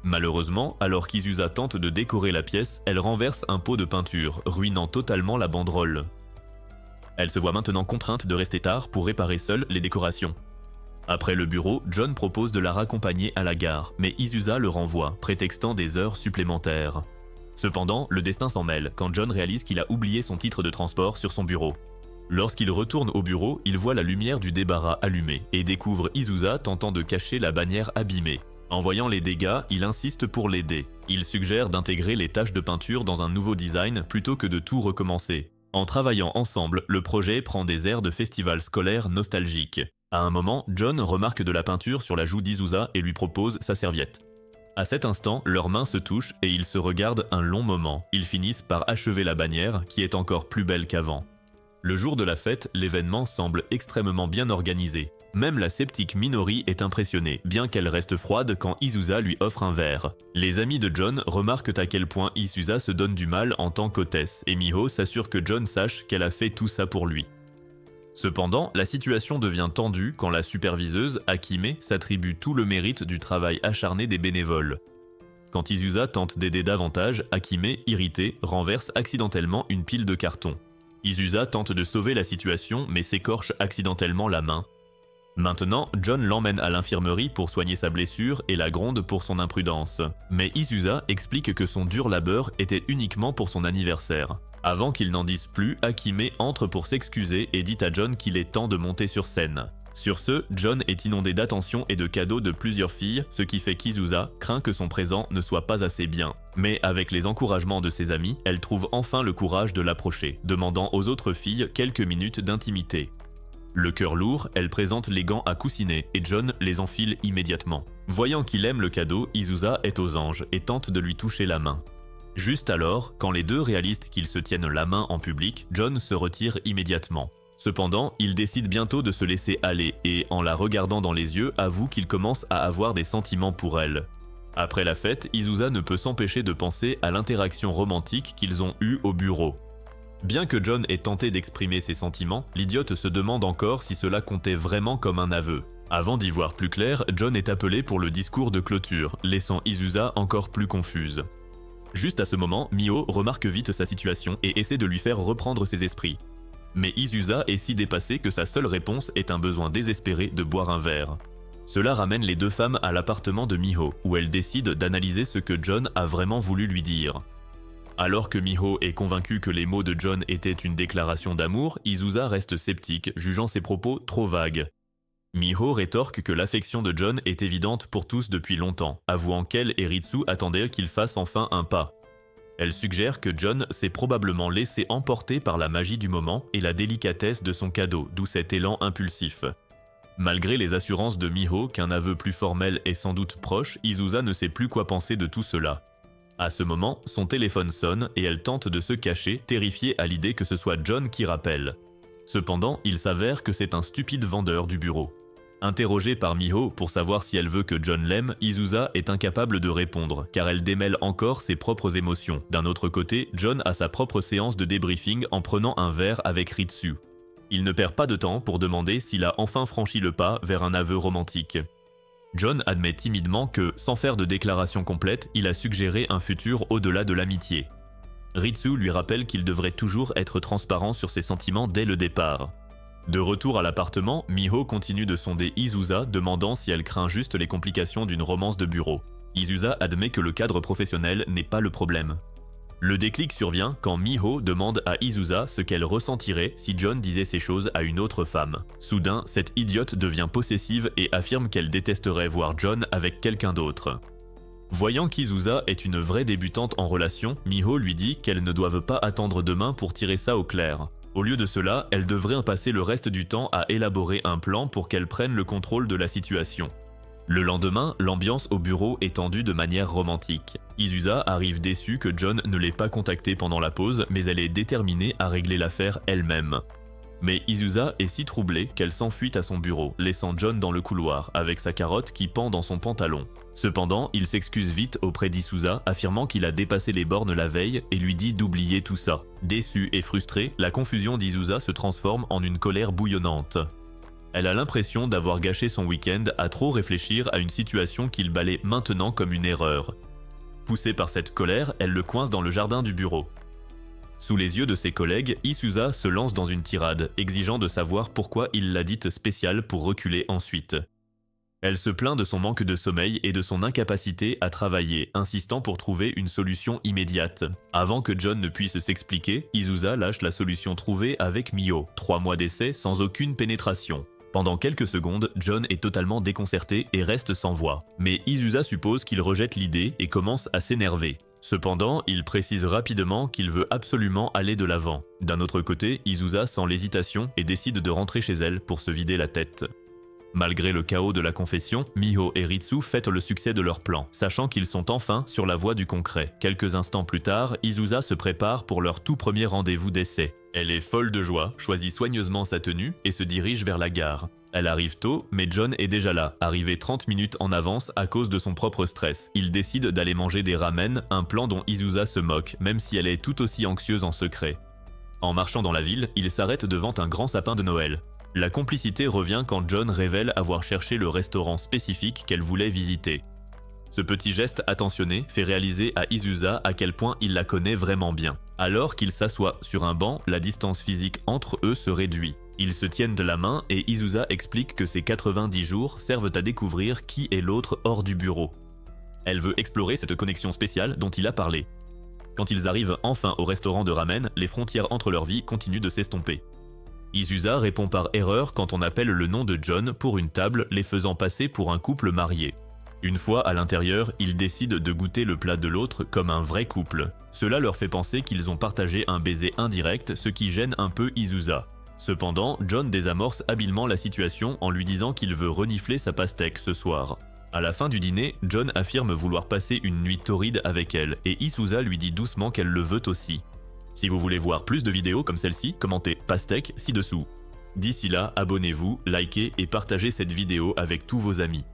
Malheureusement, alors qu'Isusa tente de décorer la pièce, elle renverse un pot de peinture, ruinant totalement la banderole. Elle se voit maintenant contrainte de rester tard pour réparer seule les décorations. Après le bureau, John propose de la raccompagner à la gare, mais Isusa le renvoie, prétextant des heures supplémentaires. Cependant, le destin s'en mêle quand John réalise qu'il a oublié son titre de transport sur son bureau. Lorsqu'il retourne au bureau, il voit la lumière du débarras allumée et découvre Isusa tentant de cacher la bannière abîmée. En voyant les dégâts, il insiste pour l'aider. Il suggère d'intégrer les taches de peinture dans un nouveau design plutôt que de tout recommencer. En travaillant ensemble, le projet prend des airs de festival scolaire nostalgique. À un moment, John remarque de la peinture sur la joue d'Isusa et lui propose sa serviette. À cet instant, leurs mains se touchent et ils se regardent un long moment. Ils finissent par achever la bannière, qui est encore plus belle qu'avant. Le jour de la fête, l'événement semble extrêmement bien organisé. Même la sceptique Minori est impressionnée, bien qu'elle reste froide quand Isusa lui offre un verre. Les amis de John remarquent à quel point Isusa se donne du mal en tant qu'hôtesse, et Miho s'assure que John sache qu'elle a fait tout ça pour lui. Cependant, la situation devient tendue quand la superviseuse, Akime, s'attribue tout le mérite du travail acharné des bénévoles. Quand Isusa tente d'aider davantage, Akime, irritée, renverse accidentellement une pile de cartons. Isusa tente de sauver la situation mais s'écorche accidentellement la main. Maintenant, John l'emmène à l'infirmerie pour soigner sa blessure et la gronde pour son imprudence. Mais Isusa explique que son dur labeur était uniquement pour son anniversaire. Avant qu'il n'en dise plus, Akime entre pour s'excuser et dit à John qu'il est temps de monter sur scène. Sur ce, John est inondé d'attentions et de cadeaux de plusieurs filles, ce qui fait qu'Isusa craint que son présent ne soit pas assez bien. Mais avec les encouragements de ses amis, elle trouve enfin le courage de l'approcher, demandant aux autres filles quelques minutes d'intimité. Le cœur lourd, elle présente les gants à coussiner et John les enfile immédiatement. Voyant qu'il aime le cadeau, Isusa est aux anges et tente de lui toucher la main. Juste alors, quand les deux réalisent qu'ils se tiennent la main en public, John se retire immédiatement. Cependant, il décide bientôt de se laisser aller et, en la regardant dans les yeux, avoue qu'il commence à avoir des sentiments pour elle. Après la fête, Isusa ne peut s'empêcher de penser à l'interaction romantique qu'ils ont eue au bureau. Bien que John ait tenté d'exprimer ses sentiments, l'idiote se demande encore si cela comptait vraiment comme un aveu. Avant d'y voir plus clair, John est appelé pour le discours de clôture, laissant Isusa encore plus confuse. Juste à ce moment, Miho remarque vite sa situation et essaie de lui faire reprendre ses esprits. Mais Isusa est si dépassée que sa seule réponse est un besoin désespéré de boire un verre. Cela ramène les deux femmes à l'appartement de Miho, où elles décident d'analyser ce que John a vraiment voulu lui dire. Alors que Miho est convaincue que les mots de John étaient une déclaration d'amour, Izusa reste sceptique, jugeant ses propos trop vagues. Miho rétorque que l'affection de John est évidente pour tous depuis longtemps, avouant qu'elle et Ritsu attendaient qu'il fasse enfin un pas. Elle suggère que John s'est probablement laissé emporter par la magie du moment et la délicatesse de son cadeau, d'où cet élan impulsif. Malgré les assurances de Miho qu'un aveu plus formel est sans doute proche, Izusa ne sait plus quoi penser de tout cela. À ce moment, son téléphone sonne et elle tente de se cacher, terrifiée à l'idée que ce soit John qui rappelle. Cependant, il s'avère que c'est un stupide vendeur du bureau. Interrogée par Miho pour savoir si elle veut que John l'aime, Izusa est incapable de répondre, car elle démêle encore ses propres émotions. D'un autre côté, John a sa propre séance de débriefing en prenant un verre avec Ritsu. Il ne perd pas de temps pour demander s'il a enfin franchi le pas vers un aveu romantique. John admet timidement que, sans faire de déclaration complète, il a suggéré un futur au-delà de l'amitié. Ritsu lui rappelle qu'il devrait toujours être transparent sur ses sentiments dès le départ. De retour à l'appartement, Miho continue de sonder Izusa, demandant si elle craint juste les complications d'une romance de bureau. Izusa admet que le cadre professionnel n'est pas le problème. Le déclic survient quand Miho demande à Izusa ce qu'elle ressentirait si John disait ces choses à une autre femme. Soudain, cette idiote devient possessive et affirme qu'elle détesterait voir John avec quelqu'un d'autre. Voyant qu'Izusa est une vraie débutante en relation, Miho lui dit qu'elle ne doive pas attendre demain pour tirer ça au clair. Au lieu de cela, elle devrait passer le reste du temps à élaborer un plan pour qu'elle prenne le contrôle de la situation. Le lendemain, l'ambiance au bureau est tendue de manière romantique. Izusa arrive déçue que John ne l'ait pas contactée pendant la pause, mais elle est déterminée à régler l'affaire elle-même. Mais Izusa est si troublée qu'elle s'enfuit à son bureau, laissant John dans le couloir, avec sa carotte qui pend dans son pantalon. Cependant, il s'excuse vite auprès d'Izusa, affirmant qu'il a dépassé les bornes la veille et lui dit d'oublier tout ça. Déçue et frustrée, la confusion d'Izusa se transforme en une colère bouillonnante. Elle a l'impression d'avoir gâché son week-end à trop réfléchir à une situation qu'il balaie maintenant comme une erreur. Poussée par cette colère, elle le coince dans le jardin du bureau. Sous les yeux de ses collègues, Izusa se lance dans une tirade, exigeant de savoir pourquoi il l'a dite spéciale pour reculer ensuite. Elle se plaint de son manque de sommeil et de son incapacité à travailler, insistant pour trouver une solution immédiate. Avant que John ne puisse s'expliquer, Izusa lâche la solution trouvée avec Miho, 3 mois d'essai sans aucune pénétration. Pendant quelques secondes, John est totalement déconcerté et reste sans voix. Mais Izusa suppose qu'il rejette l'idée et commence à s'énerver. Cependant, il précise rapidement qu'il veut absolument aller de l'avant. D'un autre côté, Izusa sent l'hésitation et décide de rentrer chez elle pour se vider la tête. Malgré le chaos de la confession, Miho et Ritsu fêtent le succès de leur plan, sachant qu'ils sont enfin sur la voie du concret. Quelques instants plus tard, Izusa se prépare pour leur tout premier rendez-vous d'essai. Elle est folle de joie, choisit soigneusement sa tenue et se dirige vers la gare. Elle arrive tôt, mais John est déjà là, arrivé 30 minutes en avance à cause de son propre stress. Il décide d'aller manger des ramen, un plan dont Izusa se moque, même si elle est tout aussi anxieuse en secret. En marchant dans la ville, il s'arrête devant un grand sapin de Noël. La complicité revient quand John révèle avoir cherché le restaurant spécifique qu'elle voulait visiter. Ce petit geste attentionné fait réaliser à Izusa à quel point il la connaît vraiment bien. Alors qu'il s'assoit sur un banc, la distance physique entre eux se réduit. Ils se tiennent de la main et Izusa explique que ces 90 jours servent à découvrir qui est l'autre hors du bureau. Elle veut explorer cette connexion spéciale dont il a parlé. Quand ils arrivent enfin au restaurant de ramen, les frontières entre leurs vies continuent de s'estomper. Izusa répond par erreur quand on appelle le nom de John pour une table, les faisant passer pour un couple marié. Une fois à l'intérieur, ils décident de goûter le plat de l'autre comme un vrai couple. Cela leur fait penser qu'ils ont partagé un baiser indirect, ce qui gêne un peu Izusa. Cependant, John désamorce habilement la situation en lui disant qu'il veut renifler sa pastèque ce soir. À la fin du dîner, John affirme vouloir passer une nuit torride avec elle et Izusa lui dit doucement qu'elle le veut aussi. Si vous voulez voir plus de vidéos comme celle-ci, commentez pastèque ci-dessous. D'ici là, abonnez-vous, likez et partagez cette vidéo avec tous vos amis.